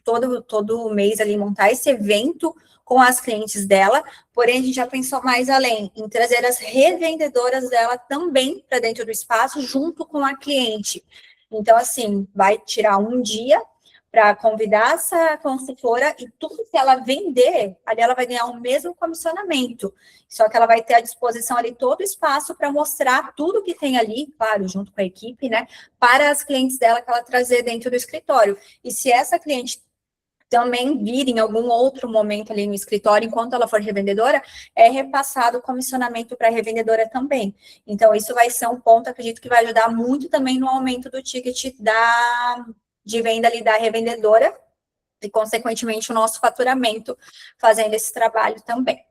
Speaker 1: todo mês ali, montar esse evento com as clientes dela, porém a gente já pensou mais além, em trazer as revendedoras dela também para dentro do espaço, junto com a cliente. Então, assim, vai tirar um dia para convidar essa consultora e tudo que ela vender, ali ela vai ganhar o mesmo comissionamento, só que ela vai ter à disposição ali todo o espaço para mostrar tudo que tem ali, claro, junto com a equipe, né, para as clientes dela que ela trazer dentro do escritório. E se essa cliente também vir em algum outro momento ali no escritório, enquanto ela for revendedora, é repassado o comissionamento para a revendedora também. Então, isso vai ser um ponto, acredito que vai ajudar muito também no aumento do ticket de venda ali da revendedora e, consequentemente, o nosso faturamento fazendo esse trabalho também.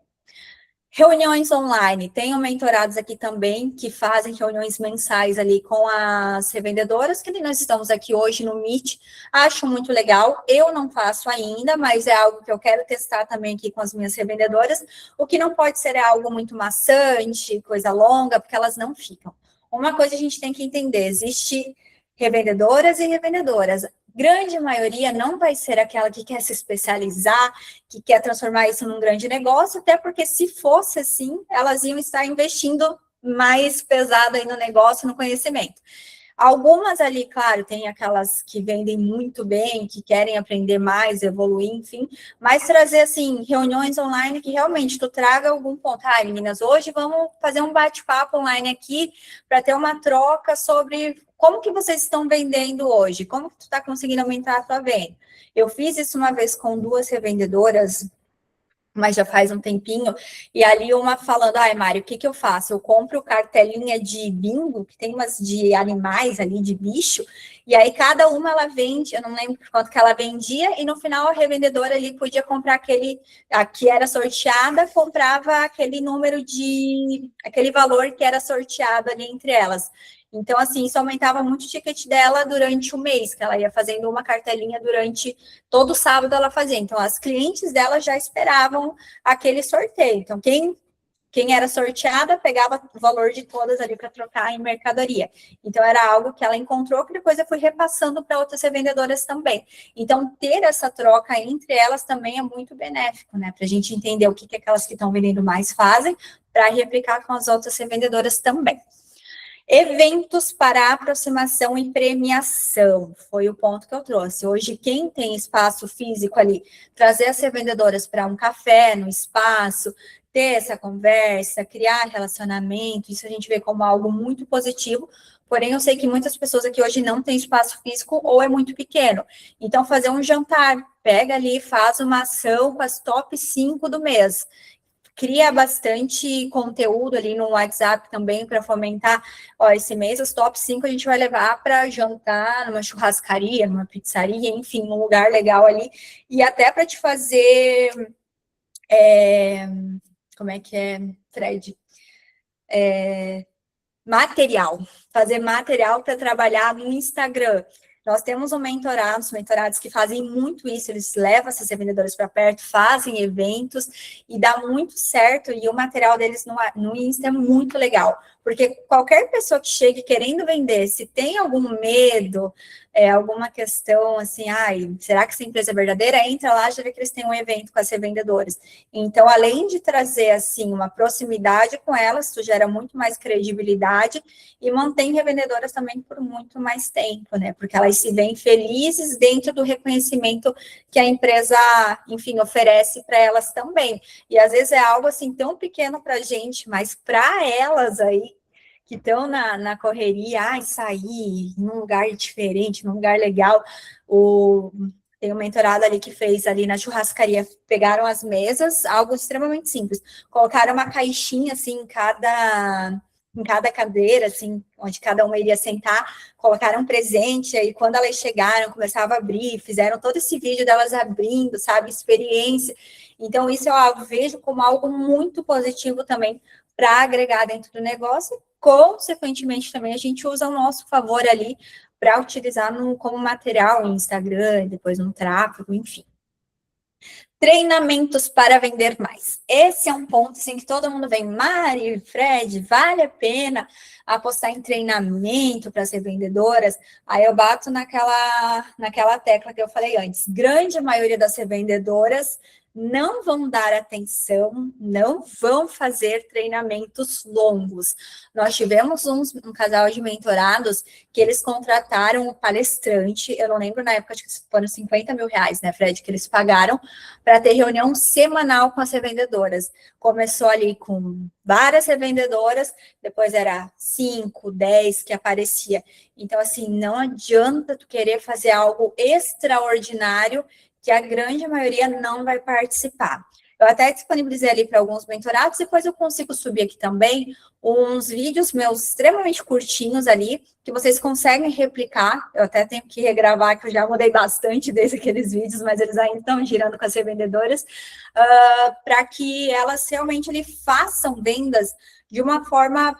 Speaker 1: Reuniões online, tenho mentorados aqui também que fazem reuniões mensais ali com as revendedoras, que nós estamos aqui hoje no Meet, acho muito legal, eu não faço ainda, mas é algo que eu quero testar também aqui com as minhas revendedoras, o que não pode ser algo muito maçante, coisa longa, porque elas não ficam. Uma coisa a gente tem que entender, existe revendedoras e revendedoras, grande maioria não vai ser aquela que quer se especializar, que quer transformar isso num grande negócio, até porque se fosse assim, elas iam estar investindo mais pesado aí no negócio, no conhecimento. Algumas ali, claro, tem aquelas que vendem muito bem, que querem aprender mais, evoluir, enfim, mas trazer, assim, reuniões online que realmente tu traga algum ponto. Meninas, hoje vamos fazer um bate-papo online aqui para ter uma troca sobre como que vocês estão vendendo hoje, como que tu está conseguindo aumentar a tua venda. Eu fiz isso uma vez com 2 revendedoras, mas já faz um tempinho, e ali uma falando, Mário, o que eu faço? Eu compro cartelinha de bingo, que tem umas de animais ali, de bicho, e aí cada uma ela vende, eu não lembro quanto que ela vendia, e no final a revendedora ali podia comprar a que era sorteada, comprava aquele aquele valor que era sorteado ali entre elas. Então, assim, isso aumentava muito o ticket dela durante o mês, que ela ia fazendo uma cartelinha durante todo sábado ela fazia. Então, as clientes dela já esperavam aquele sorteio. Então, quem era sorteada pegava o valor de todas ali para trocar em mercadoria. Então, era algo que ela encontrou, que depois eu fui repassando para outras revendedoras também. Então, ter essa troca entre elas também é muito benéfico, né? Para a gente entender o que aquelas que estão vendendo mais fazem, para replicar com as outras revendedoras também. Eventos para aproximação e premiação, foi o ponto que eu trouxe. Hoje, quem tem espaço físico ali, trazer as revendedoras para um café no espaço, ter essa conversa, criar relacionamento, isso a gente vê como algo muito positivo, porém eu sei que muitas pessoas aqui hoje não têm espaço físico ou é muito pequeno. Então, fazer um jantar, pega ali, faz uma ação com as top 5 do mês. Cria bastante conteúdo ali no WhatsApp também para fomentar. Ó, esse mês os top 5 a gente vai levar para jantar numa churrascaria, numa pizzaria, enfim, um lugar legal ali. E até para te fazer. Como é que é, Fred? Material. Fazer material para trabalhar no Instagram. Nós temos mentorados que fazem muito isso, eles levam esses revendedores para perto, fazem eventos e dá muito certo, e o material deles no Insta é muito legal, porque qualquer pessoa que chegue querendo vender, se tem algum medo, alguma questão assim, ai, será que essa empresa é verdadeira? Entra lá, já vê que eles têm um evento com as revendedoras. Então, além de trazer, assim, uma proximidade com elas, tu gera muito mais credibilidade e mantém revendedoras também por muito mais tempo, né? Porque elas se veem felizes dentro do reconhecimento que a empresa, enfim, oferece para elas também. E às vezes é algo assim tão pequeno para a gente, mas para elas aí que estão na correria, sair num lugar diferente, num lugar legal, tem um mentorado ali que fez ali na churrascaria, pegaram as mesas, algo extremamente simples, colocaram uma caixinha assim em cada cadeira, assim, onde cada uma iria sentar, colocaram um presente, aí quando elas chegaram, começavam a abrir, fizeram todo esse vídeo delas abrindo, sabe, experiência. Então, isso eu vejo como algo muito positivo também para agregar dentro do negócio. Consequentemente, também a gente usa ao nosso favor ali para utilizar como material em Instagram, depois no tráfego, enfim. Treinamentos para vender mais. Esse é um ponto assim, que todo mundo vem, Mari, Fred, vale a pena apostar em treinamento para ser vendedoras? Aí eu bato naquela tecla que eu falei antes. Grande maioria das revendedoras não vão dar atenção, não vão fazer treinamentos longos. Nós tivemos um casal de mentorados que eles contrataram um palestrante, eu não lembro na época, acho que foram 50 mil reais, né, Fred, que eles pagaram para ter reunião semanal com as revendedoras. Começou ali com várias revendedoras, depois era 5, 10 que aparecia. Então, assim, não adianta tu querer fazer algo extraordinário que a grande maioria não vai participar. Eu até disponibilizei ali para alguns mentorados, depois eu consigo subir aqui também uns vídeos meus extremamente curtinhos ali, que vocês conseguem replicar. Eu até tenho que regravar, que eu já mudei bastante desde aqueles vídeos, mas eles ainda estão girando com as revendedoras, para que elas realmente ali, façam vendas de uma forma,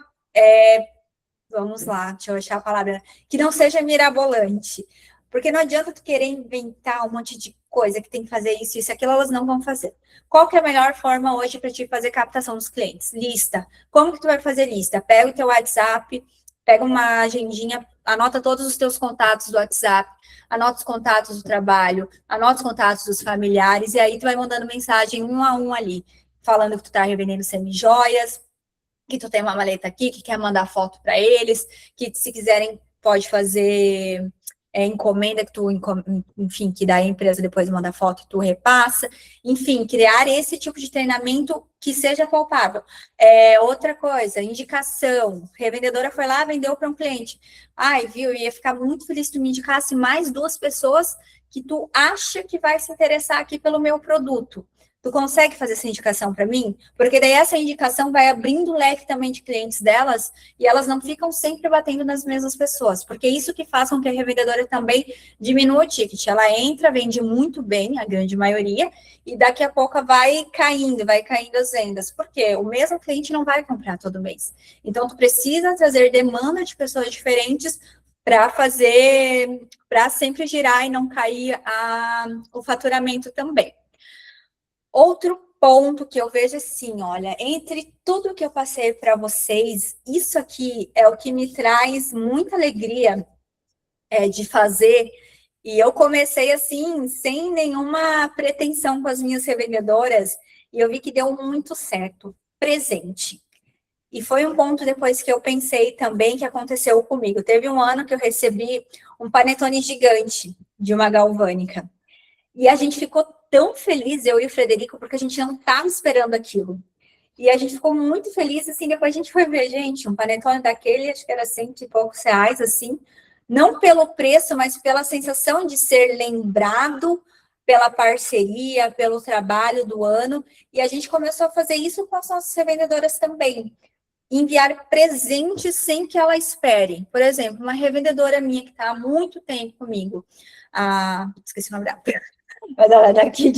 Speaker 1: vamos lá, deixa eu achar a palavra, que não seja mirabolante. Porque não adianta tu querer inventar um monte de coisa que tem que fazer isso, aquilo, elas não vão fazer. Qual que é a melhor forma hoje para te fazer captação dos clientes? Lista. Como que tu vai fazer lista? Pega o teu WhatsApp, pega uma agendinha, anota todos os teus contatos do WhatsApp, anota os contatos do trabalho, anota os contatos dos familiares, e aí tu vai mandando mensagem um a um ali, falando que tu tá revendendo semijoias, que tu tem uma maleta aqui, que quer mandar foto para eles, que se quiserem pode fazer encomenda que tu, enfim, que daí a empresa depois manda foto e tu repassa, enfim, criar esse tipo de treinamento que seja palpável. Outra coisa, indicação, revendedora foi lá, vendeu para um cliente, ai, viu, eu ia ficar muito feliz se tu me indicasse mais 2 pessoas que tu acha que vai se interessar aqui pelo meu produto. Tu consegue fazer essa indicação para mim? Porque daí essa indicação vai abrindo o leque também de clientes delas e elas não ficam sempre batendo nas mesmas pessoas, porque isso que faz com que a revendedora também diminua o ticket. Ela entra, vende muito bem, a grande maioria, e daqui a pouco vai caindo as vendas, porque o mesmo cliente não vai comprar todo mês. Então, tu precisa trazer demanda de pessoas diferentes para sempre girar e não cair o faturamento também. Outro ponto que eu vejo assim, olha, entre tudo que eu passei para vocês, isso aqui é o que me traz muita alegria de fazer. E eu comecei assim, sem nenhuma pretensão com as minhas revendedoras, e eu vi que deu muito certo. Presente. E foi um ponto depois que eu pensei também que aconteceu comigo. Teve um ano que eu recebi um panetone gigante de uma galvânica. E a gente ficou tão feliz, eu e o Frederico, porque a gente não estava esperando aquilo. E a gente ficou muito feliz, assim, depois a gente foi ver, gente, um panetone daquele, acho que era 100 e poucos reais, assim, não pelo preço, mas pela sensação de ser lembrado, pela parceria, pelo trabalho do ano, e a gente começou a fazer isso com as nossas revendedoras também, enviar presentes sem que ela espere. Por exemplo, uma revendedora minha que está há muito tempo comigo, esqueci o nome dela, mas ela é daqui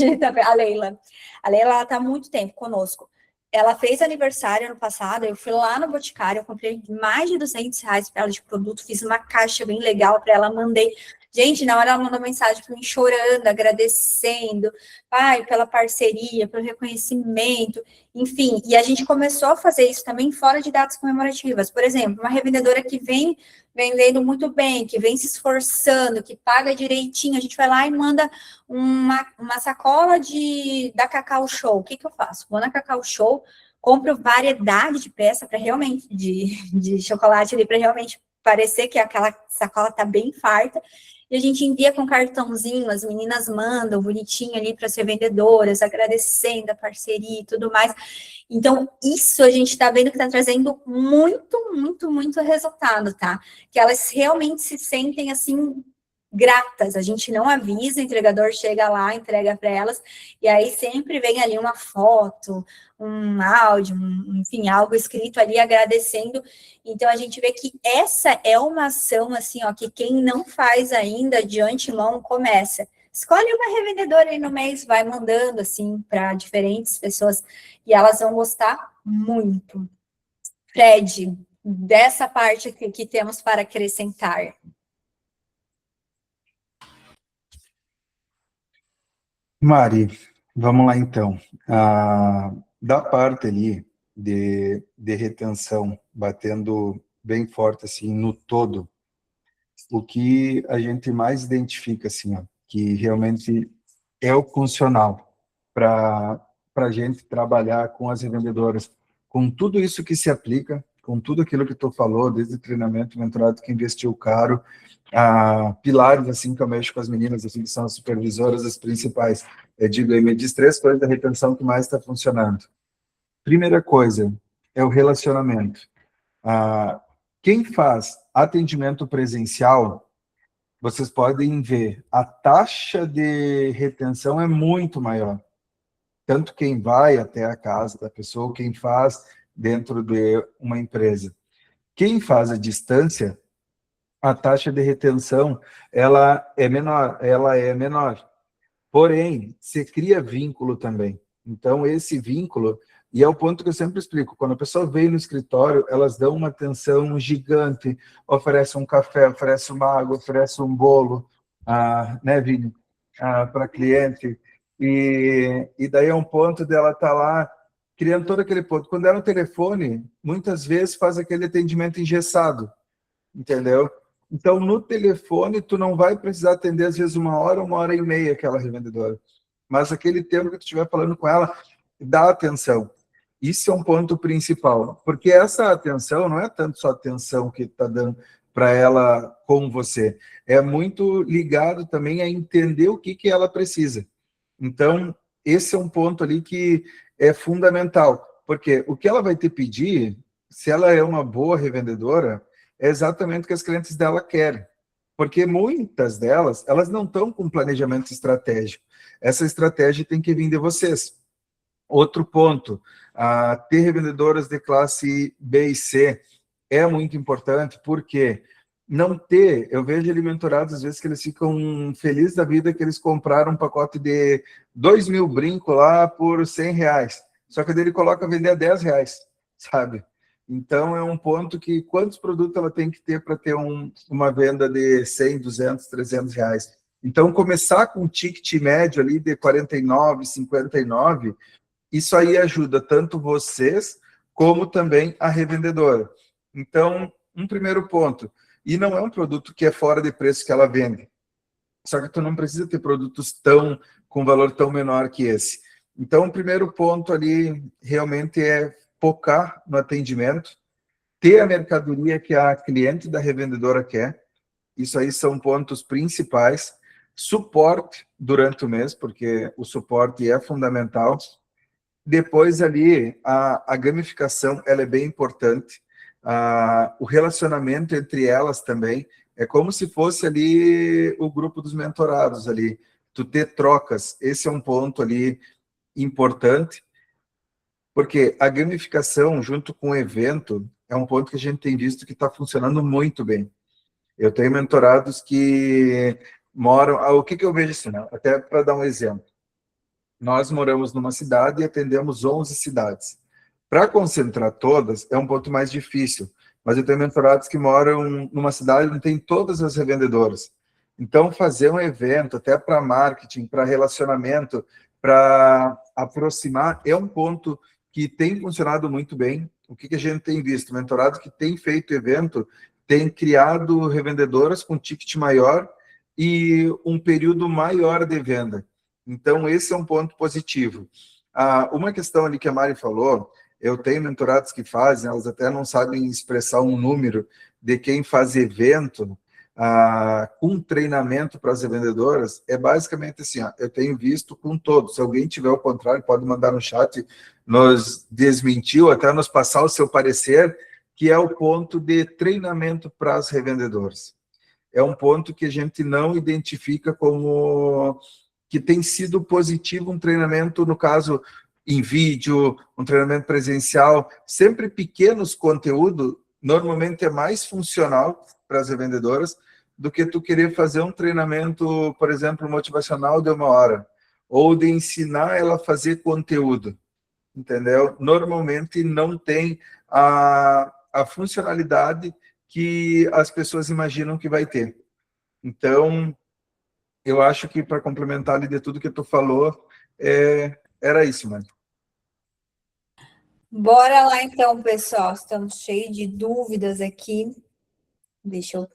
Speaker 1: a Leila. A Leila está há muito tempo conosco. Ela fez aniversário ano passado, eu fui lá no Boticário, eu comprei mais de R$ 200 para ela de produto, fiz uma caixa bem legal para ela, mandei. Gente, na hora ela mandou mensagem para mim chorando, agradecendo, pai, pela parceria, pelo reconhecimento, enfim. E a gente começou a fazer isso também fora de datas comemorativas. Por exemplo, uma revendedora que vem vendendo muito bem, que vem se esforçando, que paga direitinho, a gente vai lá e manda uma sacola da Cacau Show. O que eu faço? Vou na Cacau Show, compro variedade de peça para realmente, de chocolate ali, para realmente parecer que aquela sacola tá bem farta, e a gente envia com cartãozinho, as meninas mandam bonitinho ali para as revendedoras, agradecendo a parceria e tudo mais. Então, isso a gente está vendo que está trazendo muito, muito, muito resultado, tá? Que elas realmente se sentem, assim, gratas. A gente não avisa, o entregador chega lá, entrega para elas, e aí sempre vem ali uma foto, um áudio, enfim, algo escrito ali agradecendo. Então, a gente vê que essa é uma ação, assim, ó, que quem não faz ainda, de antemão, começa. Escolhe uma revendedora aí no mês, vai mandando, assim, para diferentes pessoas, e elas vão gostar muito. Fred, dessa parte que temos para acrescentar.
Speaker 2: Mari, vamos lá então. Da parte ali de retenção, batendo bem forte assim no todo, o que a gente mais identifica assim, ó, que realmente é o funcional para a gente trabalhar com as revendedoras, com tudo isso que se aplica, com tudo aquilo que tu falou, desde treinamento, mentorado que investiu caro, pilares assim que eu mexo com as meninas, assim, que são as supervisoras, as principais. Eu digo aí, me diz 3 coisas da retenção que mais está funcionando. Primeira coisa é o relacionamento. Quem faz atendimento presencial, vocês podem ver, a taxa de retenção é muito maior. Tanto quem vai até a casa da pessoa, quem faz dentro de uma empresa. Quem faz a distância, a taxa de retenção, ela é menor. Porém, se cria vínculo também. Então, esse vínculo, e é o ponto que eu sempre explico, quando a pessoa vem no escritório, elas dão uma atenção gigante, oferece um café, oferece uma água, oferece um bolo, né, Vini, para cliente, e daí é um ponto dela estar lá, criando todo aquele ponto. Quando é no telefone, muitas vezes faz aquele atendimento engessado, entendeu? Então, no telefone, tu não vai precisar atender, às vezes, 1 hora e meia aquela revendedora. Mas aquele tempo que tu estiver falando com ela, dá atenção. Isso é um ponto principal. Porque essa atenção não é tanto só atenção que tu está dando para ela com você. É muito ligado também a entender o que ela precisa. Então, esse é um ponto ali que é fundamental. Porque o que ela vai te pedir, se ela é uma boa revendedora, é exatamente o que as clientes dela querem. Porque muitas delas, elas não estão com planejamento estratégico. Essa estratégia tem que vir de vocês. Outro ponto, ter revendedoras de classe B e C é muito importante, porque não ter, eu vejo ali mentorados, às vezes, que eles ficam felizes da vida que eles compraram um pacote de 2.000 brincos lá por R$ 100, só que ele coloca a vender a R$ 10, sabe? Então, é um ponto que quantos produtos ela tem que ter para ter uma venda de 100, 200, R$ 300? Então, começar com um ticket médio ali de 49, 59, isso aí ajuda tanto vocês como também a revendedora. Então, um primeiro ponto. E não é um produto que é fora de preço que ela vende. Só que tu não precisa ter produtos com valor tão menor que esse. Então, o primeiro ponto ali realmente é focar no atendimento, ter a mercadoria que a cliente da revendedora quer. Isso aí são pontos principais. Suporte durante o mês, porque o suporte é fundamental. Depois ali, a gamificação, ela é bem importante. O relacionamento entre elas também é como se fosse ali o grupo dos mentorados ali. Tu ter trocas, esse é um ponto ali importante, porque a gamificação junto com o evento é um ponto que a gente tem visto que está funcionando muito bem. Eu tenho mentorados que moram... o que eu vejo assim, né? Até para dar um exemplo. Nós moramos numa cidade e atendemos 11 cidades. Para concentrar todas, é um ponto mais difícil, mas eu tenho mentorados que moram numa cidade onde tem todas as revendedoras. Então, fazer um evento, até para marketing, para relacionamento, para aproximar, é um ponto que tem funcionado muito bem. O que a gente tem visto? Mentorados que têm feito evento, têm criado revendedoras com ticket maior e um período maior de venda. Então, esse é um ponto positivo. Uma questão ali que a Mari falou, eu tenho mentorados que fazem, elas até não sabem expressar um número de quem faz evento com treinamento para as revendedoras, é basicamente assim, eu tenho visto com todos. Se alguém tiver o contrário, pode mandar no chat, nos desmentir ou até nos passar o seu parecer, que é o ponto de treinamento para as revendedoras. É um ponto que a gente não identifica como que tem sido positivo um treinamento, no caso, em vídeo, um treinamento presencial, sempre pequenos conteúdos, normalmente é mais funcional para as revendedoras do que tu querer fazer um treinamento, por exemplo, motivacional de 1 hora, ou de ensinar ela a fazer conteúdo, entendeu? Normalmente não tem a funcionalidade que as pessoas imaginam que vai ter. Então, eu acho que, para complementar ali de tudo que tu falou, era isso, mano.
Speaker 1: Bora lá, então, pessoal. Estamos cheios de dúvidas aqui. Deixa eu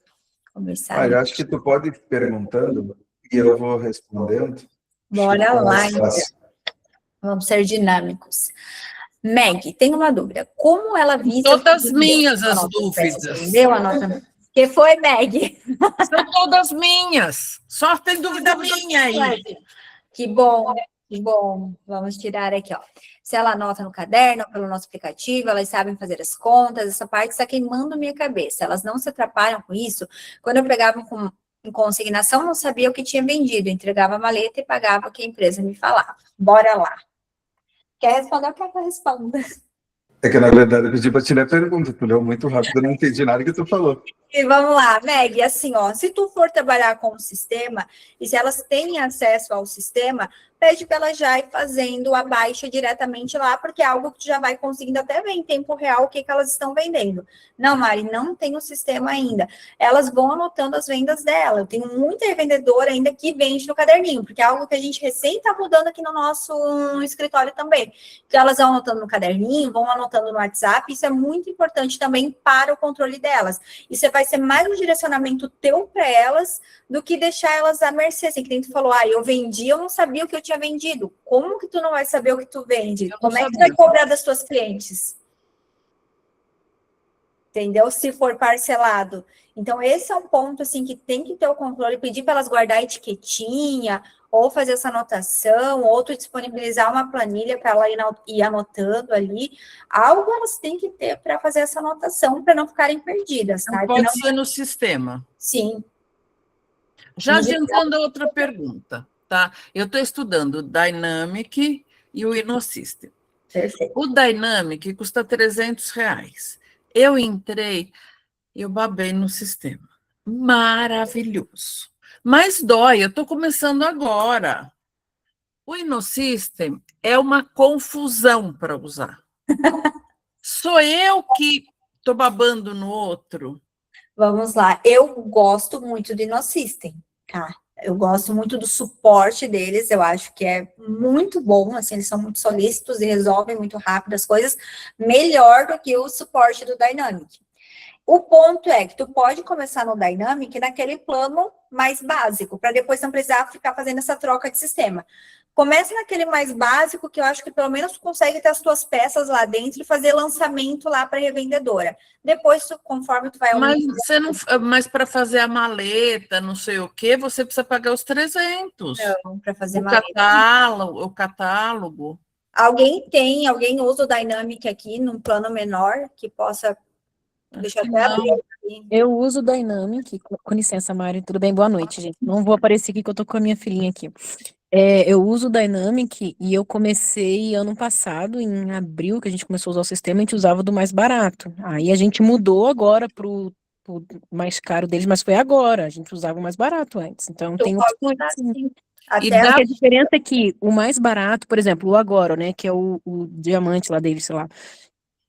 Speaker 1: começar.
Speaker 2: Eu acho que tu pode ir perguntando e eu vou respondendo.
Speaker 1: Bora lá, então. Vamos ser dinâmicos. Meg, tem uma dúvida. Como ela visa...
Speaker 3: Todas minhas as dúvidas.
Speaker 1: Entendeu? Anota. Que foi, Meg?
Speaker 3: São todas minhas. Só tem dúvida minha aí.
Speaker 1: Que bom, que bom. Vamos tirar aqui, ó. Se ela anota no caderno, pelo nosso aplicativo, elas sabem fazer as contas, essa parte está queimando minha cabeça. Elas não se atrapalham com isso. Quando eu pegava em consignação, não sabia o que tinha vendido. Entregava a maleta e pagava o que a empresa me falava. Bora lá. Quer responder? Eu quero que eu responda.
Speaker 2: É que, na verdade, eu pedi para tirar a pergunta. Tu leu muito rápido, eu não entendi nada que tu falou.
Speaker 1: E vamos lá, Meg, assim, ó, se tu for trabalhar com o sistema, e se elas têm acesso ao sistema, pede para elas já ir fazendo a baixa diretamente lá, porque é algo que tu já vai conseguindo até ver em tempo real o que elas estão vendendo. Não, Mari, não tem o sistema ainda. Elas vão anotando as vendas dela. Eu tenho muita revendedora ainda que vende no caderninho, porque é algo que a gente recém está mudando aqui no nosso escritório também. Então, elas vão anotando no caderninho, vão anotando no WhatsApp, isso é muito importante também para o controle delas. Isso vai ser mais um direcionamento teu para elas do que deixar elas à mercê. Assim, que nem tu falou, eu vendi, eu não sabia o que eu tinha vendido. Como que tu não vai saber o que tu vende? Como é que tu vai cobrar das tuas clientes? Entendeu? Se for parcelado. Então, esse é um ponto, assim, que tem que ter o controle, pedir para elas guardar a etiquetinha, ou fazer essa anotação, ou tu disponibilizar uma planilha para ela ir anotando ali. Algo elas têm que ter para fazer essa anotação, para não ficarem perdidas, tá?
Speaker 3: Não pode ser no sistema.
Speaker 1: Sim.
Speaker 3: Já adiantando a outra pergunta, tá? Eu estou estudando o Dynamic e o InnoSystem.
Speaker 1: Perfeito.
Speaker 3: O Dynamic custa R$300. Eu entrei, eu babei no sistema. Maravilhoso. Mas dói, eu estou começando agora. O InnoSystem é uma confusão para usar. Sou eu que estou babando no outro?
Speaker 1: Vamos lá. Eu gosto muito do InnoSystem, tá? Eu gosto muito do suporte deles, eu acho que é muito bom, assim, eles são muito solícitos e resolvem muito rápido as coisas, melhor do que o suporte do Dynamic. O ponto é que tu pode começar no Dynamic naquele plano mais básico, para depois não precisar ficar fazendo essa troca de sistema. Começa naquele mais básico, que eu acho que pelo menos tu consegue ter as tuas peças lá dentro e fazer lançamento lá para a revendedora. Depois, conforme tu vai...
Speaker 3: Mas para fazer a maleta, não sei o quê, você precisa pagar os 300.
Speaker 1: Não, para fazer maleta.
Speaker 3: O catálogo.
Speaker 1: Alguém usa o Dynamic aqui num plano menor que possa. Deixa eu até abrir aqui.
Speaker 4: Eu uso o Dynamic, com licença, Mari, tudo bem? Boa noite, gente. Não vou aparecer aqui que eu tô com a minha filhinha aqui. Eu uso o Dynamic e eu comecei ano passado, em abril, que a gente começou a usar o sistema, a gente usava do mais barato. Aí a gente mudou agora pro mais caro deles, mas foi agora, a gente usava o mais barato antes. Então
Speaker 1: Tu
Speaker 4: tem
Speaker 1: pode
Speaker 4: opções,
Speaker 1: usar
Speaker 4: sim.
Speaker 1: assim.
Speaker 3: E
Speaker 1: Até
Speaker 3: dá
Speaker 4: Porque a diferença é que o mais barato, por exemplo, o Agora, né, que é o diamante lá deles, sei lá,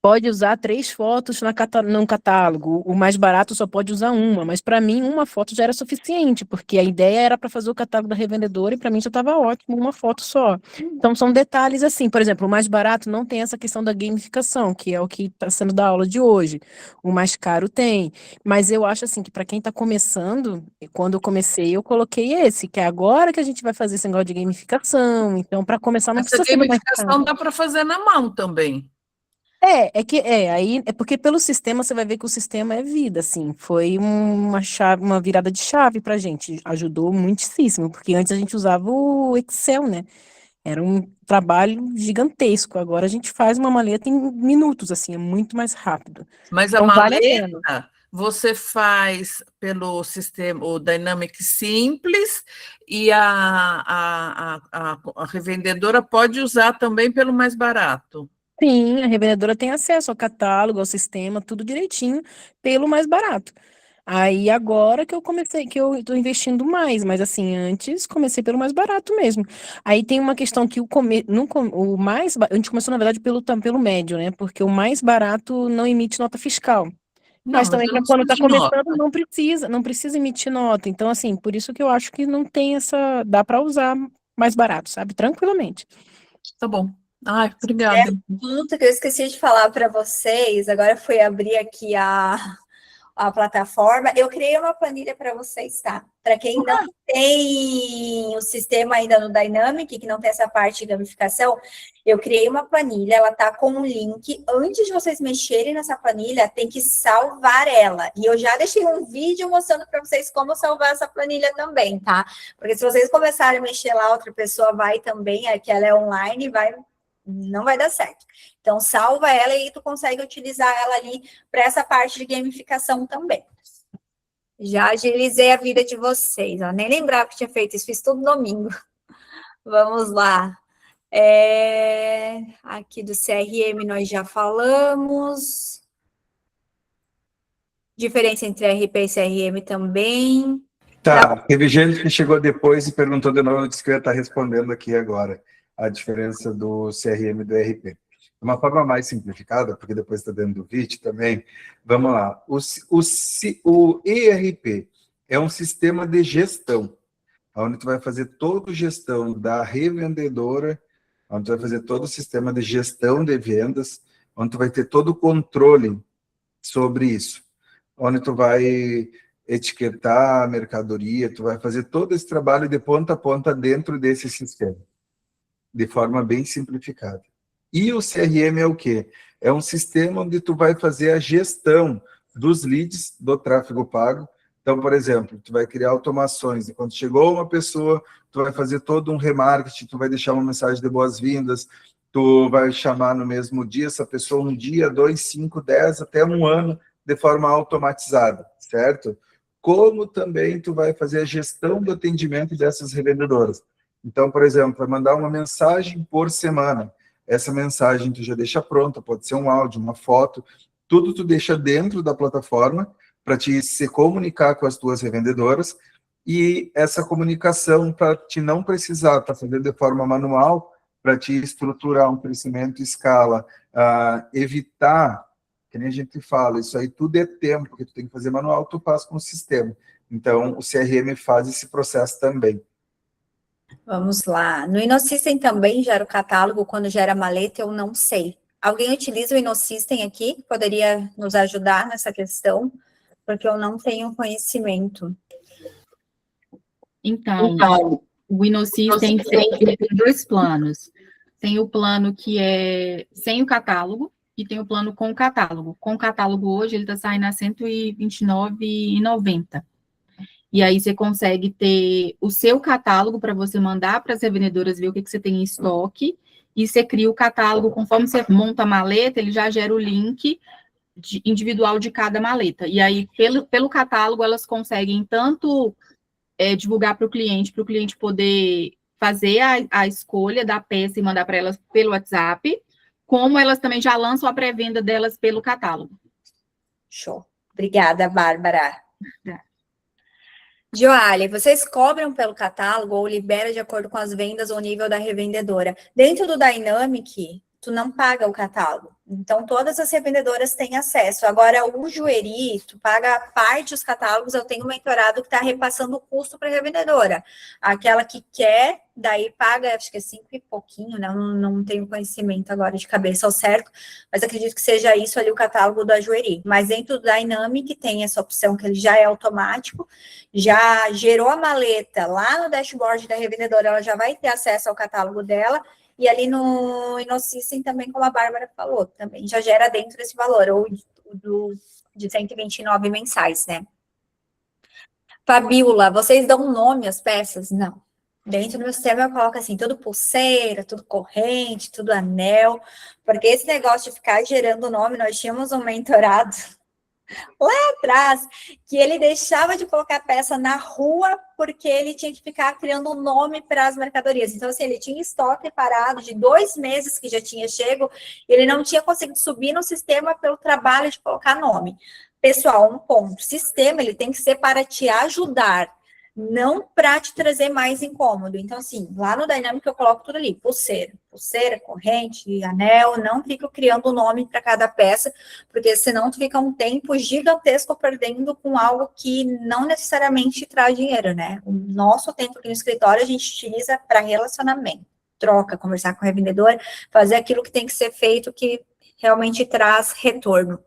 Speaker 4: pode usar 3 fotos num catálogo. O mais barato só pode usar uma, mas para mim uma foto já era suficiente, porque a ideia era para fazer o catálogo da revendedora e para mim já estava ótimo uma foto só. Então são detalhes assim, por exemplo, o mais barato não tem essa questão da gamificação, que é o que está sendo da aula de hoje. O mais caro tem, mas eu acho assim que para quem está começando, quando eu comecei eu coloquei esse, que é agora que a gente vai fazer esse negócio de gamificação. Então para começar não
Speaker 3: essa
Speaker 4: precisa ser do mais
Speaker 3: gamificação
Speaker 4: caro.
Speaker 3: dá para fazer na mão também.
Speaker 4: Aí é porque pelo sistema você vai ver que o sistema é vida, assim, foi uma chave, uma virada de chave pra gente, ajudou muitíssimo, porque antes a gente usava o Excel, né? Era um trabalho gigantesco. Agora a gente faz uma maleta em minutos, assim, é muito mais rápido.
Speaker 3: Mas a
Speaker 4: Então vale a pena.
Speaker 3: maleta você faz pelo sistema, o Dynamic Simples, e a revendedora pode usar também pelo mais barato.
Speaker 4: Sim, a revendedora tem acesso ao catálogo, ao sistema, tudo direitinho, pelo mais barato. Aí agora que eu comecei, que eu estou investindo mais, mas assim, antes comecei pelo mais barato mesmo. Aí tem uma questão que o mais, a gente começou na verdade pelo médio, né? Porque o mais barato não emite nota fiscal.
Speaker 3: Não,
Speaker 4: Mas
Speaker 3: mas
Speaker 4: também
Speaker 3: eu não
Speaker 4: quando está
Speaker 3: preciso de nota.
Speaker 4: começando não precisa emitir nota. Então assim, por isso que eu acho que não tem dá para usar mais barato, sabe? Tranquilamente.
Speaker 3: Tá bom. Ai, obrigada.
Speaker 1: ponto que eu esqueci de falar para vocês, agora fui abrir aqui a plataforma, eu criei uma planilha para vocês, tá? Para quem não tem o sistema ainda no Dynamic, que não tem essa parte de gamificação, eu criei uma planilha, ela tá com um link. Antes de vocês mexerem nessa planilha, tem que salvar ela. E eu já deixei um vídeo mostrando para vocês como salvar essa planilha também, tá? Porque se vocês começarem a mexer lá, outra pessoa vai também, que ela é online, não vai dar certo. Então, salva ela e tu consegue utilizar ela ali para essa parte de gamificação também. Já agilizei a vida de vocês, ó. Nem lembrava que tinha feito isso, fiz tudo domingo. Vamos lá. Aqui do CRM nós já falamos. Diferença entre RP e CRM também.
Speaker 2: Tá, teve gente que chegou depois e perguntou de novo, eu disse que eu ia estar respondendo aqui agora a diferença do CRM e do ERP. De uma forma mais simplificada, porque depois está dentro do vídeo também, vamos lá. O ERP é um sistema de gestão, onde tu vai fazer toda a gestão da revendedora, onde tu vai fazer todo o sistema de gestão de vendas, onde tu vai ter todo o controle sobre isso, onde tu vai etiquetar a mercadoria, tu vai fazer todo esse trabalho de ponta a ponta dentro desse sistema, de forma bem simplificada. E o CRM é o quê? É um sistema onde tu vai fazer a gestão dos leads do tráfego pago. Então, por exemplo, tu vai criar automações, e quando chegou uma pessoa, tu vai fazer todo um remarketing, tu vai deixar uma mensagem de boas-vindas, tu vai chamar no mesmo dia essa pessoa 1 dia, 2, 5, 10, até 1 ano, de forma automatizada, certo? Como também tu vai fazer a gestão do atendimento dessas revendedoras. Então, por exemplo, vai mandar uma mensagem por semana. Essa mensagem tu já deixa pronta, pode ser um áudio, uma foto, tudo tu deixa dentro da plataforma para te se comunicar com as tuas revendedoras, e essa comunicação para te não precisar estar fazendo de forma manual, para te estruturar um crescimento em escala, evitar, que nem a gente fala, isso aí tudo é tempo, que tu tem que fazer manual, tu faz com o sistema. Então, o CRM faz esse processo também.
Speaker 1: Vamos lá. No InnoSystem também gera o catálogo quando gera maleta, eu não sei. Alguém utiliza o InnoSystem aqui? Poderia nos ajudar nessa questão? Porque eu não tenho conhecimento.
Speaker 5: Então, o InnoSystem tem 2 planos. Tem o plano que é sem o catálogo e tem o plano com o catálogo. Com o catálogo hoje, ele está saindo a R$ 129,90. E aí você consegue ter o seu catálogo para você mandar para as revendedoras ver o que você tem em estoque e você cria o catálogo, conforme você monta a maleta, ele já gera o link individual de cada maleta. E aí, pelo catálogo, elas conseguem tanto divulgar para o cliente poder fazer a escolha da peça e mandar para elas pelo WhatsApp, como elas também já lançam a pré-venda delas pelo catálogo.
Speaker 1: Show. Obrigada, Bárbara.
Speaker 5: Tá.
Speaker 1: Joali, vocês cobram pelo catálogo ou libera de acordo com as vendas ou nível da revendedora? Dentro do Dynamic, tu não paga o catálogo. Então, todas as revendedoras têm acesso. Agora, o Jueri, tu paga parte dos catálogos, eu tenho um mentorado que está repassando o custo para a revendedora. Aquela que quer, daí paga, acho que é 5 e pouquinho, né? Não tenho conhecimento agora de cabeça ao certo, mas acredito que seja isso ali o catálogo da Jueri. Mas dentro do Dynamic tem essa opção que ele já é automático, já gerou a maleta lá no dashboard da revendedora, ela já vai ter acesso ao catálogo dela. E ali no InnoSystem também, como a Bárbara falou, também já gera dentro desse valor, ou de 129 mensais, né? Fabiola, vocês dão nome às peças? Não. Dentro do meu sistema eu coloco assim, tudo pulseira, tudo corrente, tudo anel, porque esse negócio de ficar gerando nome, nós tínhamos um mentorado lá atrás, que ele deixava de colocar peça na rua porque ele tinha que ficar criando um nome para as mercadorias. Então, assim, ele tinha estoque parado de 2 meses que já tinha chego, ele não tinha conseguido subir no sistema pelo trabalho de colocar nome. Pessoal, um ponto, sistema, ele tem que ser para te ajudar, não para te trazer mais incômodo. Então, assim, lá no Dynamic eu coloco tudo ali, pulseira, corrente, anel, não fico criando o nome para cada peça, porque senão tu fica um tempo gigantesco perdendo com algo que não necessariamente traz dinheiro, né? O nosso tempo aqui no escritório a gente utiliza para relacionamento, troca, conversar com o revendedor, fazer aquilo que tem que ser feito que realmente traz retorno.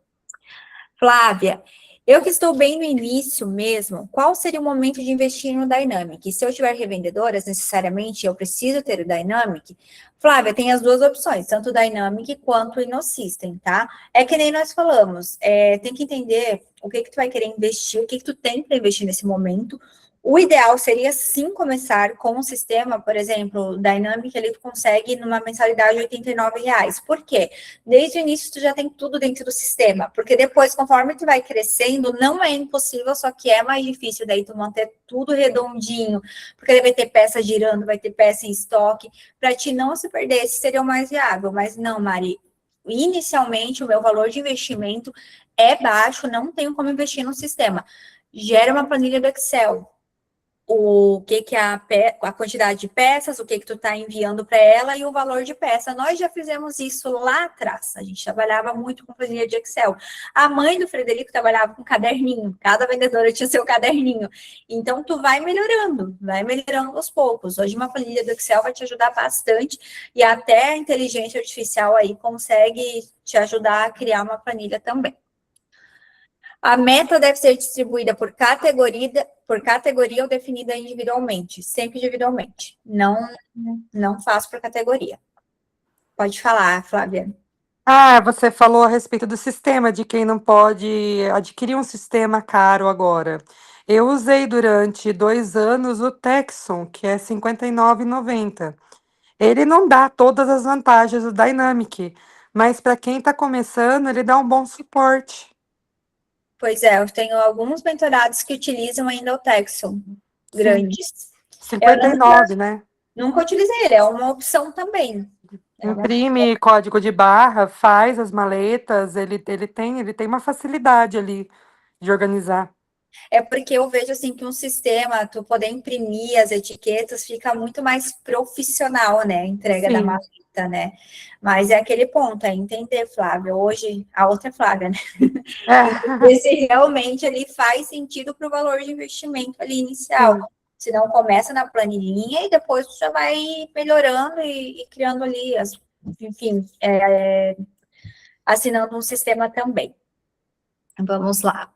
Speaker 1: Flávia, eu que estou bem no início mesmo, qual seria o momento de investir no Dynamic? Se eu tiver revendedoras, necessariamente eu preciso ter o Dynamic? Flávia, tem as duas opções, tanto o Dynamic quanto o InnoSystem, tá? É que nem nós falamos, tem que entender o que tu vai querer investir, o que tu tem para investir nesse momento. O ideal seria, sim, começar com um sistema, por exemplo, o Dynamic, ele consegue numa mensalidade de R$89. Por quê? Desde o início, tu já tem tudo dentro do sistema, porque depois, conforme tu vai crescendo, não é impossível, só que é mais difícil daí tu manter tudo redondinho, porque ele vai ter peça girando, vai ter peça em estoque, para ti não se perder, esse seria o mais viável. Mas não, Mari, inicialmente, o meu valor de investimento é baixo, não tenho como investir no sistema. Gera uma planilha do Excel, o que é a quantidade de peças, o que tu está enviando para ela e o valor de peça. Nós já fizemos isso lá atrás, a gente trabalhava muito com planilha de Excel. A mãe do Frederico trabalhava com caderninho, cada vendedora tinha seu caderninho. Então, tu vai melhorando aos poucos. Hoje, uma planilha do Excel vai te ajudar bastante e até a inteligência artificial aí consegue te ajudar a criar uma planilha também. A meta deve ser distribuída por categoria ou definida individualmente, sempre individualmente. Não faço por categoria. Pode falar, Flávia.
Speaker 6: Você falou a respeito do sistema, de quem não pode adquirir um sistema caro agora. Eu usei durante 2 anos o Texon, que é R$ 59,90. Ele não dá todas as vantagens do Dynamic, mas para quem está começando, ele dá um bom suporte.
Speaker 1: Pois é, eu tenho alguns mentorados que utilizam ainda o Texon, grandes.
Speaker 6: 59, né?
Speaker 1: Nunca utilizei ele, é uma opção também.
Speaker 6: Imprime código de barra, faz as maletas, ele tem uma facilidade ali de organizar.
Speaker 1: É porque eu vejo assim que um sistema, tu poder imprimir as etiquetas, fica muito mais profissional, né? A entrega da maleta, né? Mas é aquele ponto, é entender, Flávia. Hoje, a outra é Flávia, né? Ver se realmente ele faz sentido para o valor de investimento ali inicial. Sim. Se não, começa na planilhinha e depois tu já vai melhorando e criando ali, enfim, assinando um sistema também. Vamos lá.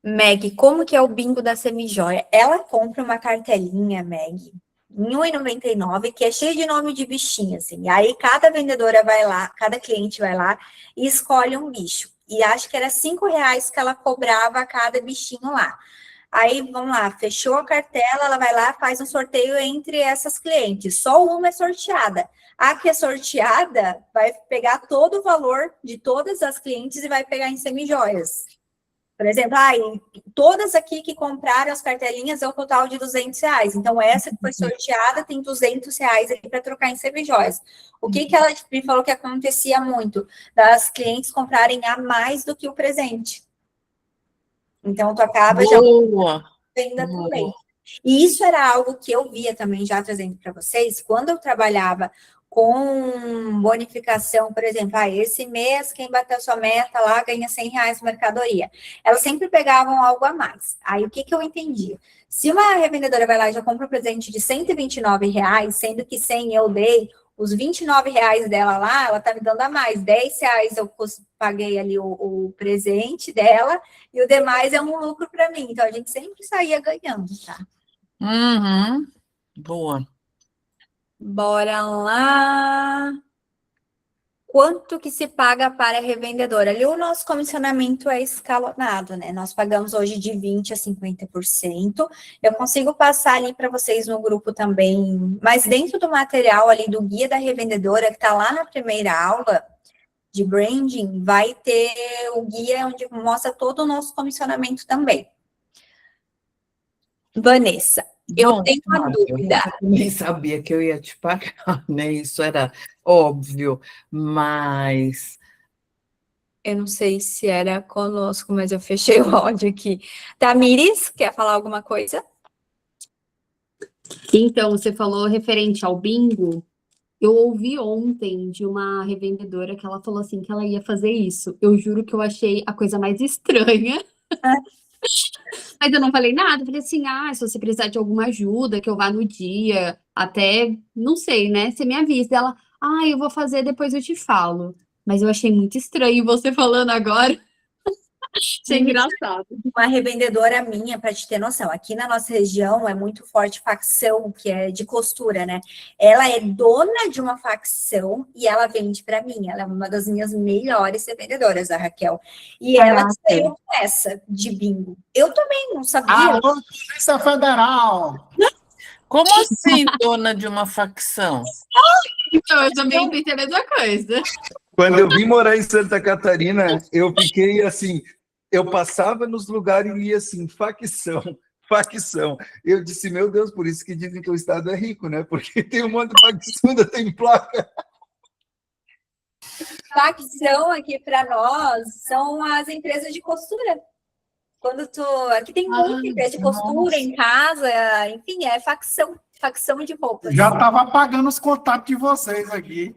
Speaker 1: Meg, como que é o bingo da Semijoia? Ela compra uma cartelinha, Meg, em R$1,99, que é cheio de nome de bichinho, assim. Aí cada vendedora vai lá, cada cliente vai lá e escolhe um bicho. E acho que era R$5 que ela cobrava a cada bichinho lá. Aí, vamos lá, fechou a cartela, ela vai lá, faz um sorteio entre essas clientes. Só uma é sorteada. A que é sorteada vai pegar todo o valor de todas as clientes e vai pegar em semijoias. Por exemplo, todas aqui que compraram as cartelinhas é o total de R$200. Então, essa que foi sorteada tem R$200 aí para trocar em semijoias. O que ela me falou que acontecia muito? Das clientes comprarem a mais do que o presente. Então, tu acaba já
Speaker 3: Boa.
Speaker 1: venda também. E isso era algo que eu via também, já trazendo para vocês, quando eu trabalhava com bonificação, por exemplo, esse mês quem bateu sua meta lá ganha R$100 de mercadoria. Elas sempre pegavam algo a mais. Aí, o que eu entendi? Se uma revendedora vai lá e já compra um presente de R$129, sendo que 100 eu dei, os R$29 dela lá, ela tá me dando a mais. R$10 eu paguei ali o presente dela, e o demais é um lucro para mim. Então, a gente sempre saía ganhando, tá?
Speaker 3: Uhum. Boa.
Speaker 1: Bora lá. Quanto que se paga para a revendedora? Ali o nosso comissionamento é escalonado, né? Nós pagamos hoje de 20% a 50%. Eu consigo passar ali para vocês no grupo também, mas dentro do material ali do guia da revendedora, que está lá na primeira aula de branding, vai ter o guia onde mostra todo o nosso comissionamento também. Vanessa, eu
Speaker 3: Bom,
Speaker 1: tenho uma dúvida.
Speaker 3: eu nem sabia que eu ia te pagar, né? Isso era óbvio, mas
Speaker 1: Eu não sei se era conosco, mas eu fechei o áudio aqui. Tamires, quer falar alguma coisa?
Speaker 7: Então, você falou referente ao bingo. Eu ouvi ontem de uma revendedora que ela falou assim que ela ia fazer isso. Eu juro que eu achei a coisa mais estranha. Mas eu não falei nada. Eu falei assim, se você precisar de alguma ajuda, que eu vá no dia, até, não sei, né? Você me avisa. Ela, eu vou fazer, depois eu te falo. Mas eu achei muito estranho você falando agora. Achei engraçado.
Speaker 1: Uma revendedora minha, para te ter noção, aqui na nossa região é muito forte facção, que é de costura, né? Ela é dona de uma facção e ela vende para mim. Ela é uma das minhas melhores revendedoras, a Raquel. E ela saiu com essa de bingo. Eu também não sabia.
Speaker 8: Alô, Polícia Federal!
Speaker 3: como assim, dona de uma facção?
Speaker 7: Então, eu também pensei a mesma coisa.
Speaker 2: Quando eu vim morar em Santa Catarina, eu fiquei assim, eu passava nos lugares e ia assim, facção, facção. Eu disse, meu Deus, por isso que dizem que o Estado é rico, né? Porque tem um monte de facção, ainda tem placa.
Speaker 1: Facção aqui para nós são as empresas de costura. Aqui tem muita empresa de costura em casa, enfim, é facção de roupas.
Speaker 8: Já estava pagando os contatos de vocês aqui.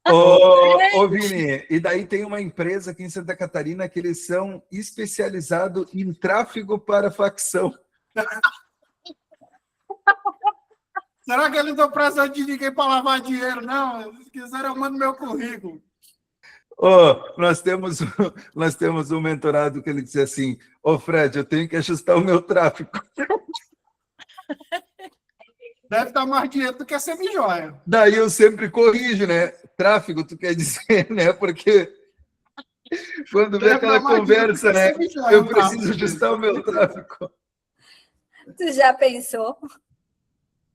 Speaker 2: Ô, Vini, e daí tem uma empresa aqui em Santa Catarina que eles são especializados em tráfego para facção.
Speaker 8: Será que eles não precisam de ninguém para lavar dinheiro? Não, se quiserem eu mando meu currículo.
Speaker 2: Nós temos um mentorado que ele disse assim, Fred, eu tenho que ajustar o meu tráfego.
Speaker 8: Deve dar mais dinheiro do que a semijoia.
Speaker 2: Daí eu sempre corrijo, né? Tráfego, tu quer dizer, né? Porque quando vem aquela conversa, né? Eu preciso ajustar o meu tráfego.
Speaker 1: Tu já pensou?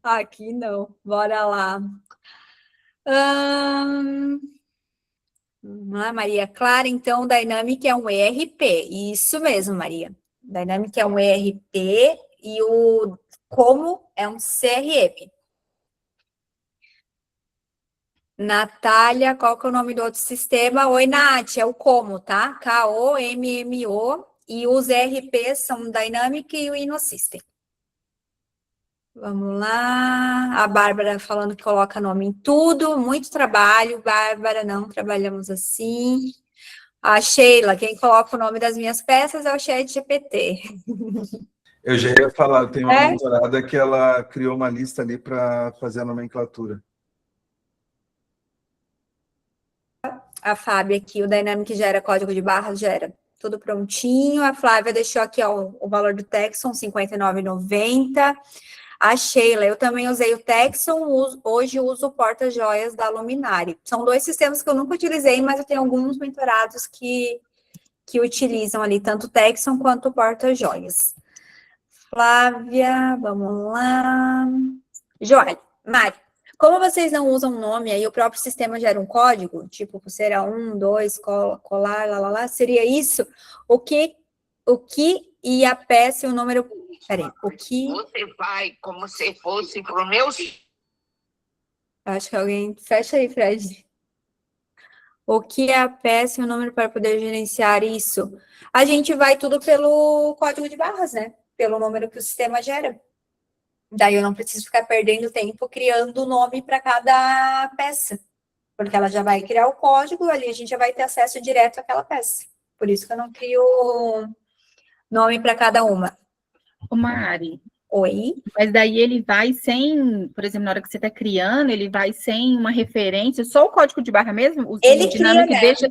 Speaker 1: Aqui não. Bora lá. Vamos lá, Maria Clara. Então, Dynamic é um ERP. Isso mesmo, Maria. Dynamic é um ERP e o Como é um CRM. Natália, qual que é o nome do outro sistema? Oi, Nath, é o Como, tá? K-O-M-M-O. E os ERPs são o Dynamic e o InnoSystem. Vamos lá. A Bárbara falando que coloca nome em tudo. Muito trabalho, Bárbara. Não trabalhamos assim. A Sheila, quem coloca o nome das minhas peças é o ChatGPT.
Speaker 2: Eu já ia falar, tem uma mentorada que ela criou uma lista ali para fazer a nomenclatura.
Speaker 1: A Fábia aqui, o Dynamic gera código de barras, gera tudo prontinho. A Flávia deixou aqui o valor do Texon, R$ 59,90. A Sheila, eu também usei o Texon, hoje uso o porta-joias da Luminari. São dois sistemas que eu nunca utilizei, mas eu tenho alguns mentorados que que utilizam ali tanto o Texon quanto o porta-joias. Flávia, vamos lá. Joane, Mari, como vocês não usam nome, aí o próprio sistema gera um código, tipo pulseira 1, 2, colar, lá, seria isso? O que e a peça e o número... Peraí, o que...
Speaker 9: Você vai como se fosse pro meu...
Speaker 1: Acho que alguém... Fecha aí, Fred. O que é a peça e o número para poder gerenciar isso? A gente vai tudo pelo código de barras, né? Pelo número que o sistema gera. Daí eu não preciso ficar perdendo tempo criando o nome para cada peça. Porque ela já vai criar o código, ali a gente já vai ter acesso direto àquela peça. Por isso que eu não crio nome para cada uma.
Speaker 5: Ô, Mari,
Speaker 1: Oi?
Speaker 5: mas daí ele vai sem, por exemplo, na hora que você está criando, ele vai sem uma referência, só o código de barra mesmo? O
Speaker 1: Ele
Speaker 5: dinâmico
Speaker 1: cria, né?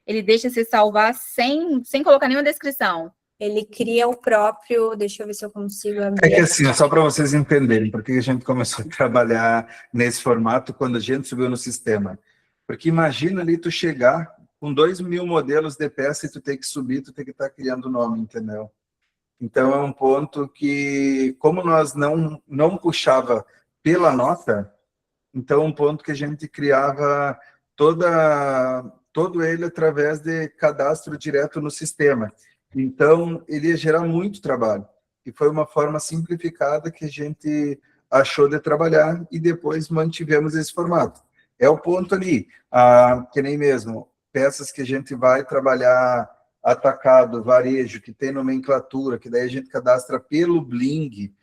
Speaker 5: ele deixa você salvar sem colocar nenhuma descrição.
Speaker 1: Ele cria o próprio... Deixa eu ver se eu consigo
Speaker 2: É
Speaker 1: abrir.
Speaker 2: que assim, só para vocês entenderem, porque a gente começou a trabalhar nesse formato quando a gente subiu no sistema. Porque imagina ali tu chegar com 2.000 modelos de peça e tu tem que subir, tu tem que estar criando o nome, entendeu? Então é um ponto que, como nós não puxava pela nota, então é um ponto que a gente criava todo ele através de cadastro direto no sistema. Então, ele ia gerar muito trabalho. E foi uma forma simplificada que a gente achou de trabalhar e depois mantivemos esse formato. É o ponto ali, que nem mesmo, peças que a gente vai trabalhar atacado, varejo, que tem nomenclatura, que daí a gente cadastra pelo Bling,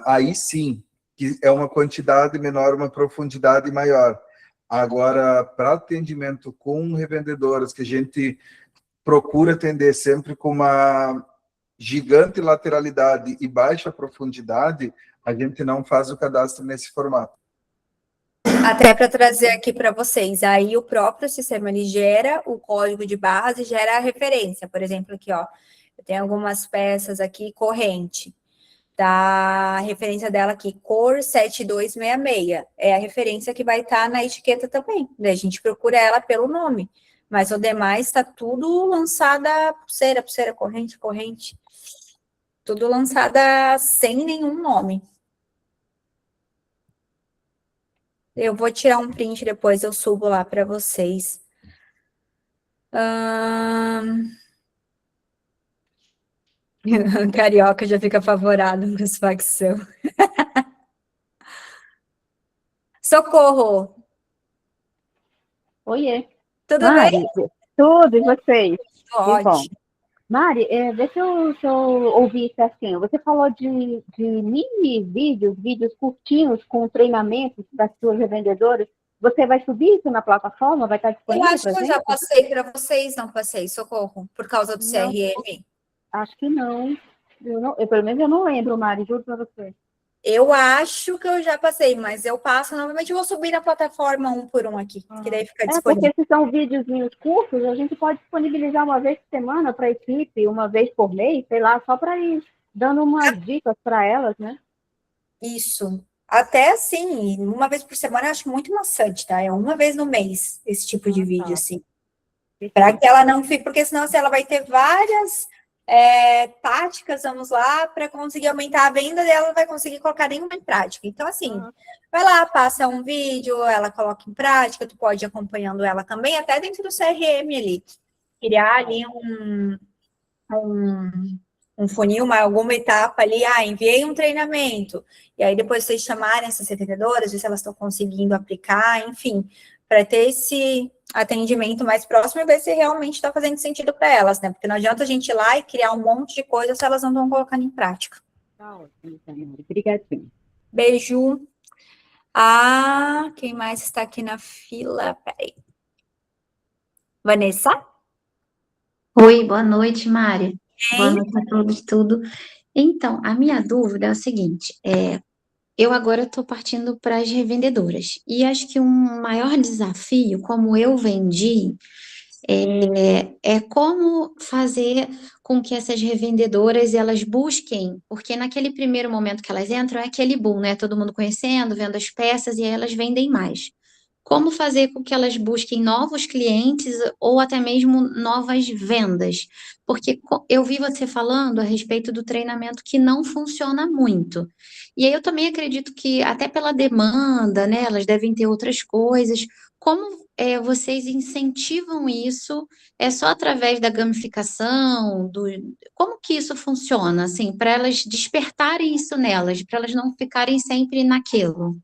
Speaker 2: aí sim, que é uma quantidade menor, uma profundidade maior. Agora, para atendimento com revendedoras, que a gente procura atender sempre com uma gigante lateralidade e baixa profundidade, a gente não faz o cadastro nesse formato.
Speaker 1: Até para trazer aqui para vocês, aí o próprio sistema ele gera o código de barras e gera a referência. Por exemplo, aqui, ó, eu tenho algumas peças aqui, corrente, da referência dela aqui, cor 7266, é a referência que vai estar na etiqueta também, né? A gente procura ela pelo nome, mas o demais está tudo lançada pulseira, corrente, tudo lançada sem nenhum nome. Eu vou tirar um print depois, eu subo lá para vocês. Carioca já fica apavorado com as facção. Socorro!
Speaker 10: Oiê.
Speaker 1: Tudo
Speaker 10: Mari,
Speaker 1: bem?
Speaker 10: tudo, e vocês? Que bom.
Speaker 1: Ótimo.
Speaker 10: Mari, vê se eu ouvi certinho. Você falou de mini vídeos curtinhos com treinamentos das suas revendedoras. Você vai subir isso na plataforma? Vai estar
Speaker 1: Eu
Speaker 10: disponível
Speaker 1: acho
Speaker 10: pra
Speaker 1: que eu
Speaker 10: gente?
Speaker 1: já passei para vocês, não passei, Socorro, por causa do
Speaker 10: Não.
Speaker 1: CRM.
Speaker 10: Acho que não. Pelo menos eu não lembro, Mari, juro pra você.
Speaker 1: Eu acho que eu já passei, mas eu passo, novamente eu vou subir na plataforma um por um aqui, que daí fica disponível.
Speaker 10: Porque se são videozinhos curtos, a gente pode disponibilizar uma vez por semana para a equipe, uma vez por mês, sei lá, só para ir dando umas dicas para elas, né?
Speaker 1: Isso. Até assim, uma vez por semana eu acho muito maçante, tá? É uma vez no mês esse tipo de vídeo, assim. Para que ela não fique, porque senão ela vai ter várias táticas, vamos lá, para conseguir aumentar a venda dela, não vai conseguir colocar nenhuma em prática. Então, assim, vai lá, passa um vídeo, ela coloca em prática, tu pode ir acompanhando ela também, até dentro do CRM ali. Criar ali um funil, alguma etapa ali, enviei um treinamento, e aí depois vocês chamarem essas revendedoras, ver se elas estão conseguindo aplicar, enfim, para ter esse atendimento mais próximo e ver se realmente está fazendo sentido para elas, né? Porque não adianta a gente ir lá e criar um monte de coisa se elas não estão colocando em prática.
Speaker 10: Tá ótimo, Mari. Obrigadinho.
Speaker 1: Beijo. Quem mais está aqui na fila? Peraí. Vanessa?
Speaker 11: Oi, boa noite, Mari. Boa noite a todos, tudo. Então, a minha dúvida é o seguinte, eu agora estou partindo para as revendedoras, e acho que um maior desafio, como eu vendi, é como fazer com que essas revendedoras, elas busquem, porque naquele primeiro momento que elas entram, é aquele boom, né? Todo mundo conhecendo, vendo as peças, e aí elas vendem mais. como fazer com que elas busquem novos clientes ou até mesmo novas vendas? Porque eu vi você falando a respeito do treinamento que não funciona muito. E aí eu também acredito que, até pela demanda, né, elas devem ter outras coisas. Como vocês incentivam isso? É só através da gamificação? Como que isso funciona, assim, para elas despertarem isso nelas, para elas não ficarem sempre naquilo?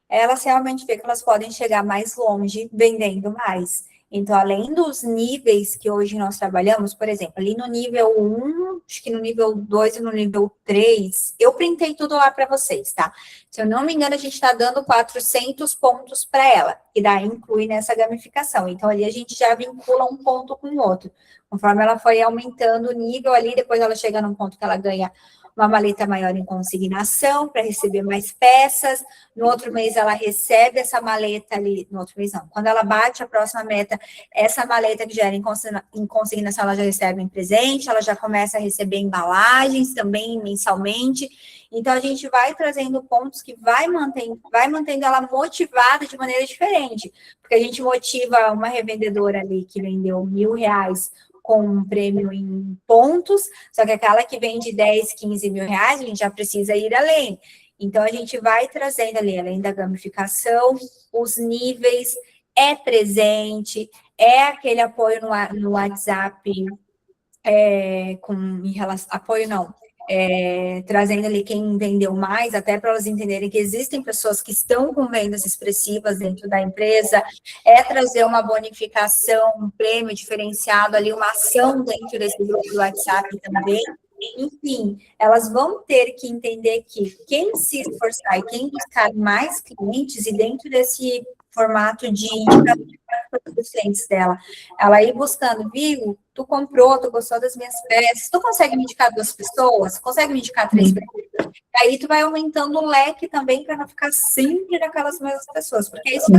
Speaker 1: Elas realmente vê que elas podem chegar mais longe vendendo mais. Então, além dos níveis que hoje nós trabalhamos, por exemplo, ali no nível 1, acho que no nível 2 e no nível 3, eu printei tudo lá para vocês, tá? Se eu não me engano, a gente está dando 400 pontos para ela, e daí inclui nessa gamificação. Então, ali a gente já vincula um ponto com o outro. Conforme ela foi aumentando o nível ali, depois ela chega num ponto que ela ganha uma maleta maior em consignação para receber mais peças. No outro mês ela recebe essa maleta ali, no outro mês não. Quando ela bate a próxima meta, essa maleta que já era em consignação, ela já recebe em presente, ela já começa a receber embalagens também mensalmente. Então a gente vai trazendo pontos que vai mantendo ela motivada de maneira diferente. Porque a gente motiva uma revendedora ali que vendeu R$1.000 com um prêmio em pontos, só que aquela que vende 10, 15 mil reais, a gente já precisa ir além. Então, a gente vai trazendo ali, além da gamificação, os níveis, é presente, é aquele apoio no WhatsApp, trazendo ali quem vendeu mais, até para elas entenderem que existem pessoas que estão com vendas expressivas dentro da empresa, trazer uma bonificação, um prêmio diferenciado ali, uma ação dentro desse grupo do WhatsApp também. Enfim, elas vão ter que entender que quem se esforçar e quem buscar mais clientes, e dentro desse formato de indicação para os clientes dela, ela ir buscando, viu, tu comprou, tu gostou das minhas peças, tu consegue me indicar 2 pessoas? Consegue me indicar 3 pessoas? Aí tu vai aumentando o leque também para não ficar sempre naquelas mesmas pessoas, porque isso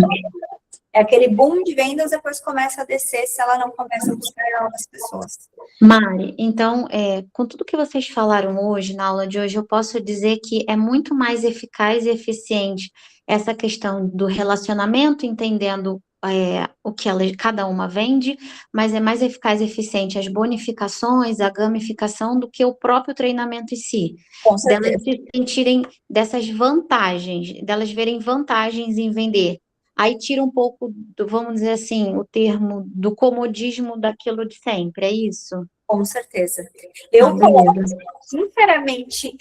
Speaker 1: é aquele boom de vendas, depois começa a descer se ela não começa a buscar novas pessoas.
Speaker 11: Mari, então, com tudo que vocês falaram hoje, na aula de hoje, eu posso dizer que é muito mais eficaz e eficiente essa questão do relacionamento, entendendo o que cada uma vende, mas é mais eficaz e eficiente as bonificações, a gamificação, do que o próprio treinamento em si.
Speaker 1: Com certeza.
Speaker 11: Delas se sentirem dessas vantagens, delas verem vantagens em vender. Aí tira um pouco, vamos dizer assim, o termo do comodismo daquilo de sempre, é isso?
Speaker 1: Com certeza. Eu coloco, sinceramente,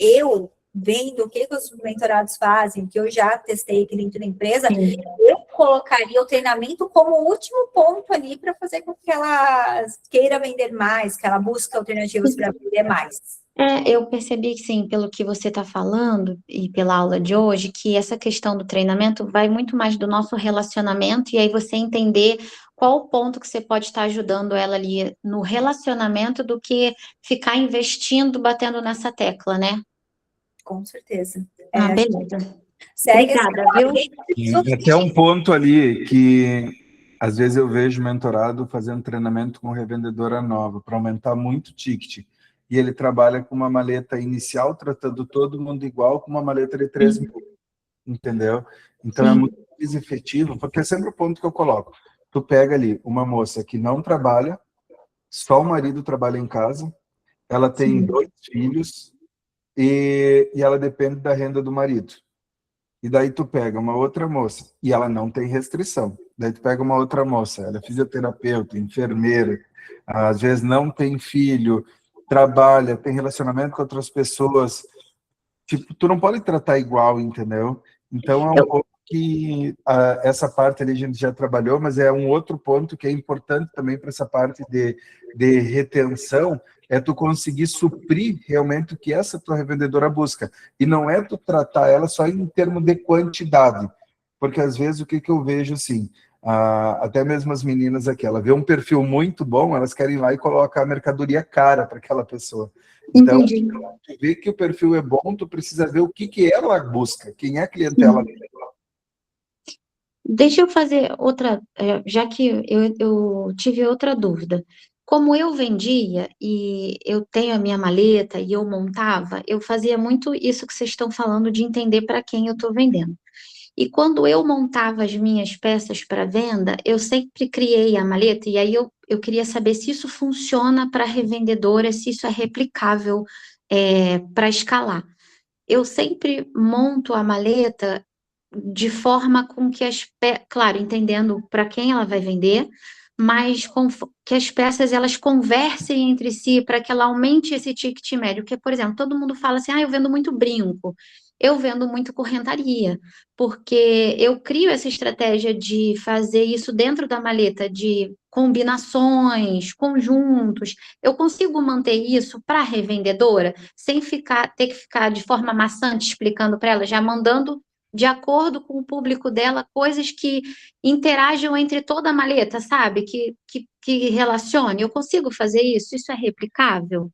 Speaker 1: vendo o que os mentorados fazem, que eu já testei aqui dentro da empresa, eu colocaria o treinamento como o último ponto ali para fazer com que ela queira vender mais, que ela busque alternativas para vender mais.
Speaker 11: Eu percebi que sim, pelo que você está falando e pela aula de hoje, que essa questão do treinamento vai muito mais do nosso relacionamento, e aí você entender qual o ponto que você pode estar ajudando ela ali no relacionamento, do que ficar investindo, batendo nessa tecla, né?
Speaker 1: Com certeza.
Speaker 11: Beleza.
Speaker 1: Segue
Speaker 11: Obrigada, viu?
Speaker 2: E até um ponto ali que às vezes eu vejo mentorado fazendo treinamento com revendedora nova para aumentar muito o ticket. E ele trabalha com uma maleta inicial, tratando todo mundo igual, com uma maleta de 3 mil. Entendeu? Então é muito mais efetivo, porque é sempre o ponto que eu coloco. Tu pega ali uma moça que não trabalha, só o marido trabalha em casa, ela tem 2 filhos e ela depende da renda do marido. E daí tu pega uma outra moça e ela não tem restrição. Daí tu pega uma outra moça, ela é fisioterapeuta, enfermeira, às vezes não tem filho, trabalha, tem relacionamento com outras pessoas. Tipo, tu não pode tratar igual, entendeu? Então é um pouco que essa parte ali a gente já trabalhou, mas é um outro ponto que é importante também para essa parte de retenção, é tu conseguir suprir realmente o que essa tua revendedora busca. E não é tu tratar ela só em termos de quantidade. Porque às vezes o que eu vejo assim, até mesmo as meninas aqui, ela vê um perfil muito bom, elas querem ir lá e colocar a mercadoria cara para aquela pessoa. Então, tu vê que o perfil é bom, tu precisa ver o que ela busca, quem é a clientela dela.
Speaker 11: Deixa eu fazer outra, já que eu tive outra dúvida. Como eu vendia e eu tenho a minha maleta e eu montava, eu fazia muito isso que vocês estão falando, de entender para quem eu estou vendendo. E quando eu montava as minhas peças para venda, eu sempre criei a maleta, e aí eu queria saber se isso funciona para revendedora, se isso é replicável para escalar. Eu sempre monto a maleta de forma com que claro, entendendo para quem ela vai vender, mas que as peças elas conversem entre si para que ela aumente esse ticket médio. Porque, por exemplo, todo mundo fala assim, eu vendo muito brinco, eu vendo muito correntaria, porque eu crio essa estratégia de fazer isso dentro da maleta, de combinações, conjuntos. Eu consigo manter isso para a revendedora, sem ter que ficar de forma maçante explicando para ela, já mandando de acordo com o público dela, coisas que interajam entre toda a maleta, sabe? Que relacione. Eu consigo fazer isso? Isso é replicável?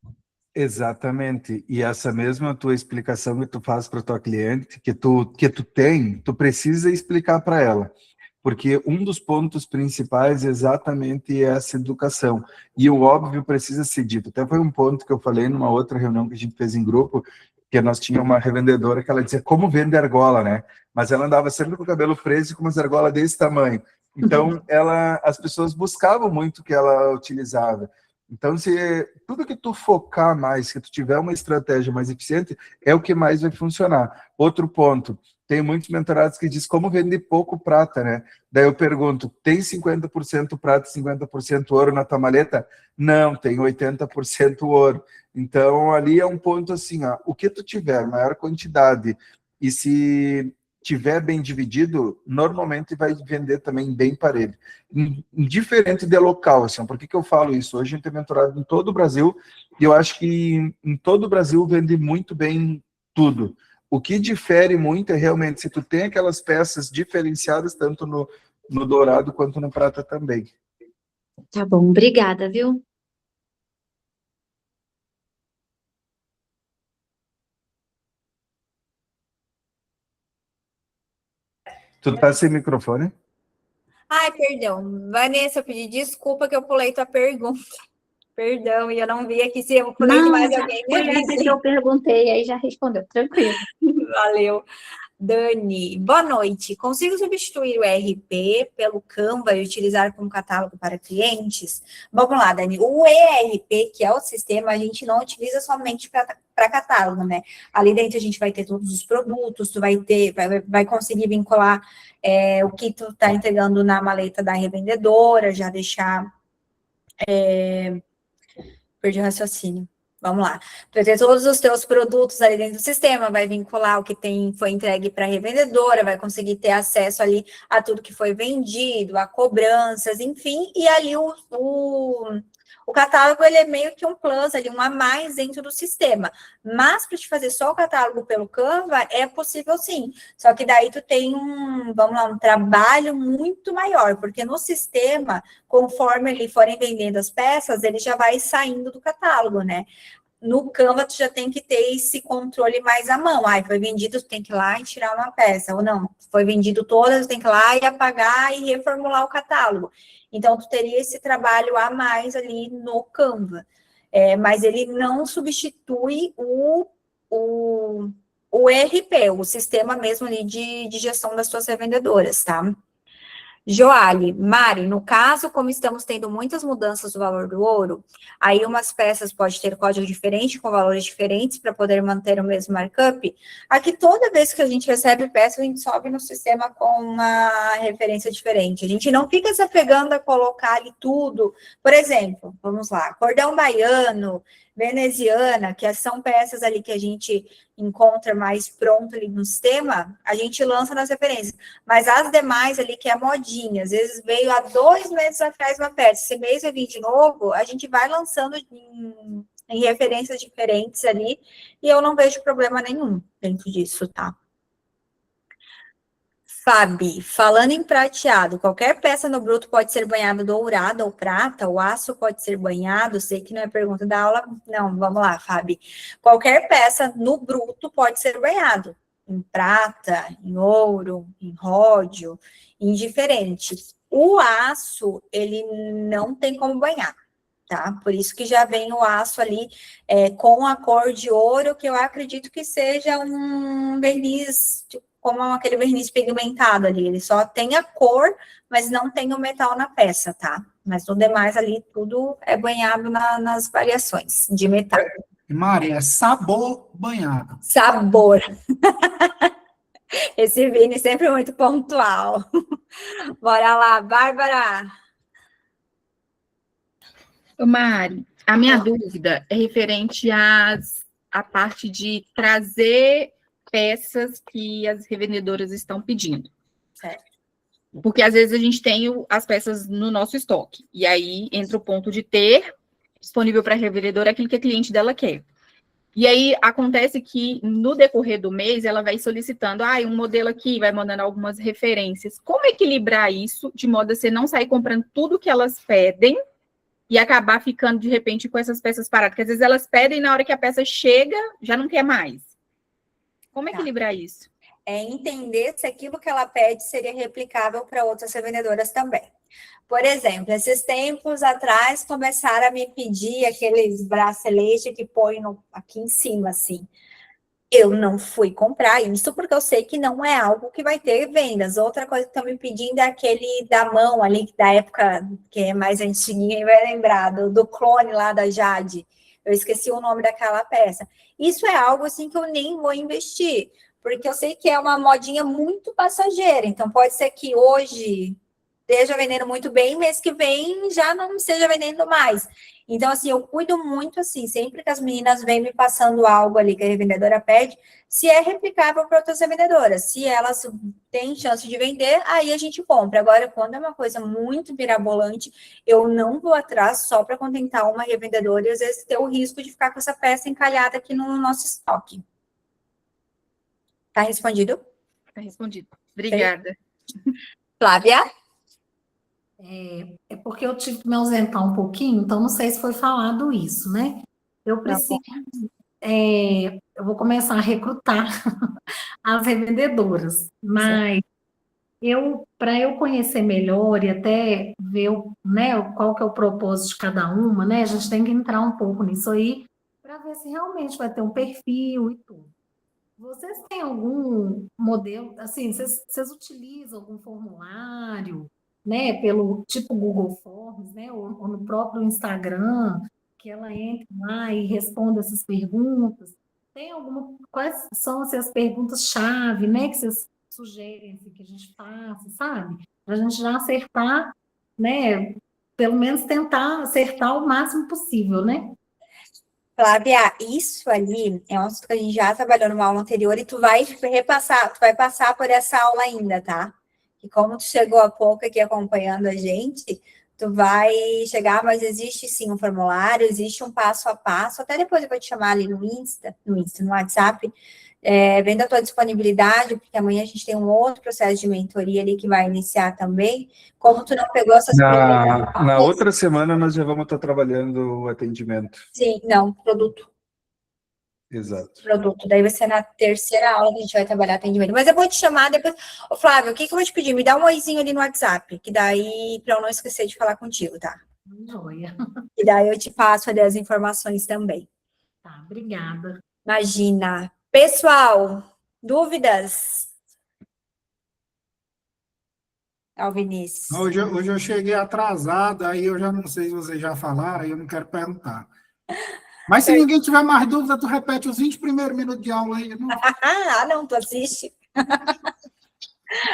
Speaker 2: Exatamente. E essa mesma tua explicação que tu faz para tua cliente, que tu precisa explicar para ela. Porque um dos pontos principais é exatamente essa educação. E o óbvio precisa ser dito. Até foi um ponto que eu falei numa outra reunião que a gente fez em grupo, que nós tínhamos uma revendedora que ela dizia como vende argola, né? Mas ela andava sempre com o cabelo preso e com umas argolas desse tamanho. Então, as pessoas buscavam muito o que ela utilizava. Então, tudo que tu focar mais, que tu tiver uma estratégia mais eficiente, é o que mais vai funcionar. Outro ponto, tem muitos mentorados que dizem como vender pouco prata, né? Daí eu pergunto, tem 50% prata e 50% ouro na tua maleta? Não, tem 80% ouro. Então, ali é um ponto assim, o que tu tiver, maior quantidade, e se tiver bem dividido, normalmente vai vender também bem parelho. Indiferente de local, assim, por que eu falo isso? Hoje a gente tem mentorado em todo o Brasil, e eu acho que em todo o Brasil vende muito bem tudo. O que difere muito é realmente se tu tem aquelas peças diferenciadas, tanto no dourado quanto no prata também.
Speaker 11: Tá bom, obrigada, viu?
Speaker 2: Tu tá sem microfone?
Speaker 1: Ai, perdão. Vanessa, eu pedi desculpa que eu pulei tua pergunta. Perdão, e eu não vi aqui se eu pulei de mais alguém. Me
Speaker 11: Foi essa
Speaker 1: avise.
Speaker 11: que eu perguntei, aí já respondeu, tranquilo.
Speaker 1: Valeu. Dani, boa noite. Consigo substituir o ERP pelo Canva e utilizar como catálogo para clientes? Vamos lá, Dani. O ERP, que é o sistema, a gente não utiliza somente para catálogo, né? Ali dentro a gente vai ter todos os produtos, tu vai conseguir vincular o que tu está entregando na maleta da revendedora, já deixar... Perdi o raciocínio. Vamos lá. Tu vai ter todos os teus produtos ali dentro do sistema, vai vincular o que foi entregue para a revendedora, vai conseguir ter acesso ali a tudo que foi vendido, a cobranças, enfim, e ali o catálogo, ele é meio que um plus, ali, um a mais dentro do sistema. Mas, para te fazer só o catálogo pelo Canva, é possível sim. Só que daí tu tem um trabalho muito maior, porque no sistema, conforme eles forem vendendo as peças, ele já vai saindo do catálogo, né? No Canva, tu já tem que ter esse controle mais à mão. Foi vendido, tu tem que ir lá e tirar uma peça. Ou não, foi vendido todas, tu tem que ir lá e apagar e reformular o catálogo. Então, tu teria esse trabalho a mais ali no Canva. Mas ele não substitui o ERP, o sistema mesmo ali de gestão das suas revendedoras, tá? Joali, Mari, no caso, como estamos tendo muitas mudanças do valor do ouro, aí umas peças podem ter código diferente, com valores diferentes, para poder manter o mesmo markup. Aqui, toda vez que a gente recebe peça, a gente sobe no sistema com uma referência diferente. A gente não fica se apegando a colocar ali tudo. Por exemplo, vamos lá, cordão baiano, veneziana, que são peças ali que a gente encontra mais pronto ali no sistema, a gente lança nas referências. Mas as demais ali, que é modinha, às vezes veio há 2 meses atrás uma peça, esse mês vai vir de novo, a gente vai lançando em referências diferentes ali, e eu não vejo problema nenhum dentro disso, tá? Fabi, falando em prateado, qualquer peça no bruto pode ser banhada dourada ou prata, o aço pode ser banhado, sei que não é pergunta da aula, não, vamos lá, Fabi. Qualquer peça no bruto pode ser banhado, em prata, em ouro, em ródio, indiferente. O aço, ele não tem como banhar, tá? Por isso que já vem o aço ali com a cor de ouro, que eu acredito que seja um verniz como aquele verniz pigmentado ali, ele só tem a cor, mas não tem o metal na peça, tá? Mas o demais ali, tudo é banhado nas variações de metal.
Speaker 8: Mari, é sabor banhado.
Speaker 1: Sabor. Esse Vini sempre muito pontual. Bora lá, Bárbara.
Speaker 5: Ô, Mari, a minha dúvida é referente à parte de trazer peças que as revendedoras estão pedindo.
Speaker 1: Certo.
Speaker 5: Porque às vezes a gente tem as peças no nosso estoque. E aí entra o ponto de ter disponível para a revendedora aquilo que a cliente dela quer. E aí acontece que no decorrer do mês ela vai solicitando, um modelo aqui, vai mandando algumas referências. Como equilibrar isso de modo a você não sair comprando tudo que elas pedem e acabar ficando de repente com essas peças paradas? Porque às vezes elas pedem e na hora que a peça chega, já não quer mais. Como equilibrar isso?
Speaker 1: É entender se aquilo que ela pede seria replicável para outras revendedoras também. Por exemplo, esses tempos atrás começaram a me pedir aqueles braceletes que põe aqui em cima, assim. Eu não fui comprar isso porque eu sei que não é algo que vai ter vendas. Outra coisa que estão me pedindo é aquele da mão ali, da época que é mais antiguinha, e vai lembrar, do clone lá da Jade. Eu esqueci o nome daquela peça. Isso é algo assim que eu nem vou investir, porque eu sei que é uma modinha muito passageira. Então, pode ser que hoje esteja vendendo muito bem, mês que vem já não esteja vendendo mais. Então, assim, eu cuido muito, assim, sempre que as meninas vêm me passando algo ali que a revendedora pede, se é replicável para outras revendedoras. Se elas têm chance de vender, aí a gente compra. Agora, quando é uma coisa muito mirabolante, eu não vou atrás só para contentar uma revendedora e, às vezes, ter o risco de ficar com essa peça encalhada aqui no nosso estoque. Tá respondido?
Speaker 5: Tá respondido. Obrigada.
Speaker 1: Flávia?
Speaker 12: É porque eu tive que me ausentar um pouquinho, então não sei se foi falado isso, né? Eu preciso, eu vou começar a recrutar as revendedoras, mas para eu conhecer melhor e até ver, né, qual que é o propósito de cada uma, né? A gente tem que entrar um pouco nisso aí para ver se realmente vai ter um perfil e tudo. Vocês têm algum modelo, assim, vocês utilizam algum formulário, né, pelo tipo Google Forms, né, ou no próprio Instagram, que ela entra lá e responda essas perguntas? Tem quais são as perguntas-chave, né, que vocês sugerem assim, que a gente faça, sabe? Para a gente já acertar, né, pelo menos tentar acertar o máximo possível, né?
Speaker 1: Flávia, isso ali é um assunto que a gente já trabalhou numa aula anterior e tu vai repassar, tu vai passar por essa aula ainda, tá? E como tu chegou há pouco aqui acompanhando a gente, tu vai chegar, mas existe sim um formulário, existe um passo a passo, até depois eu vou te chamar ali no WhatsApp, vendo a tua disponibilidade, porque amanhã a gente tem um outro processo de mentoria ali que vai iniciar também. Como tu não pegou essas
Speaker 2: Na outra semana nós já vamos estar trabalhando o atendimento.
Speaker 1: Sim, não, produto.
Speaker 2: Exato.
Speaker 1: Produto. Daí vai ser na terceira aula que a gente vai trabalhar atendimento. Mas eu vou te chamar depois. Ô, Flávio, o que eu vou te pedir? Me dá um oizinho ali no WhatsApp, que daí, para eu não esquecer de falar contigo, tá?
Speaker 12: Joia.
Speaker 1: E daí eu te passo ali as informações também.
Speaker 12: Tá, obrigada.
Speaker 1: Imagina. Pessoal, dúvidas? Vinícius.
Speaker 8: Hoje eu cheguei atrasado, aí eu já não sei se vocês já falaram, aí eu não quero perguntar. Mas se ninguém tiver mais dúvida, tu repete os 20 primeiros minutos de aula aí.
Speaker 1: Não, tu assiste.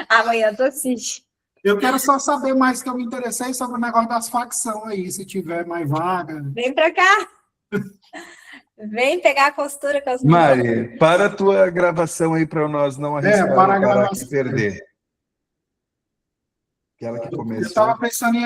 Speaker 1: Amanhã tu assiste.
Speaker 8: Eu quero só saber mais, que eu me interessei sobre o negócio das facções aí, se tiver mais vaga.
Speaker 1: Vem pra cá. Vem pegar a costura com as
Speaker 2: Mari, para a tua gravação aí para nós não arriscar
Speaker 8: para a
Speaker 2: o cara
Speaker 8: gravação.
Speaker 2: que perder. Aquela que começou.
Speaker 8: Eu estava pensando em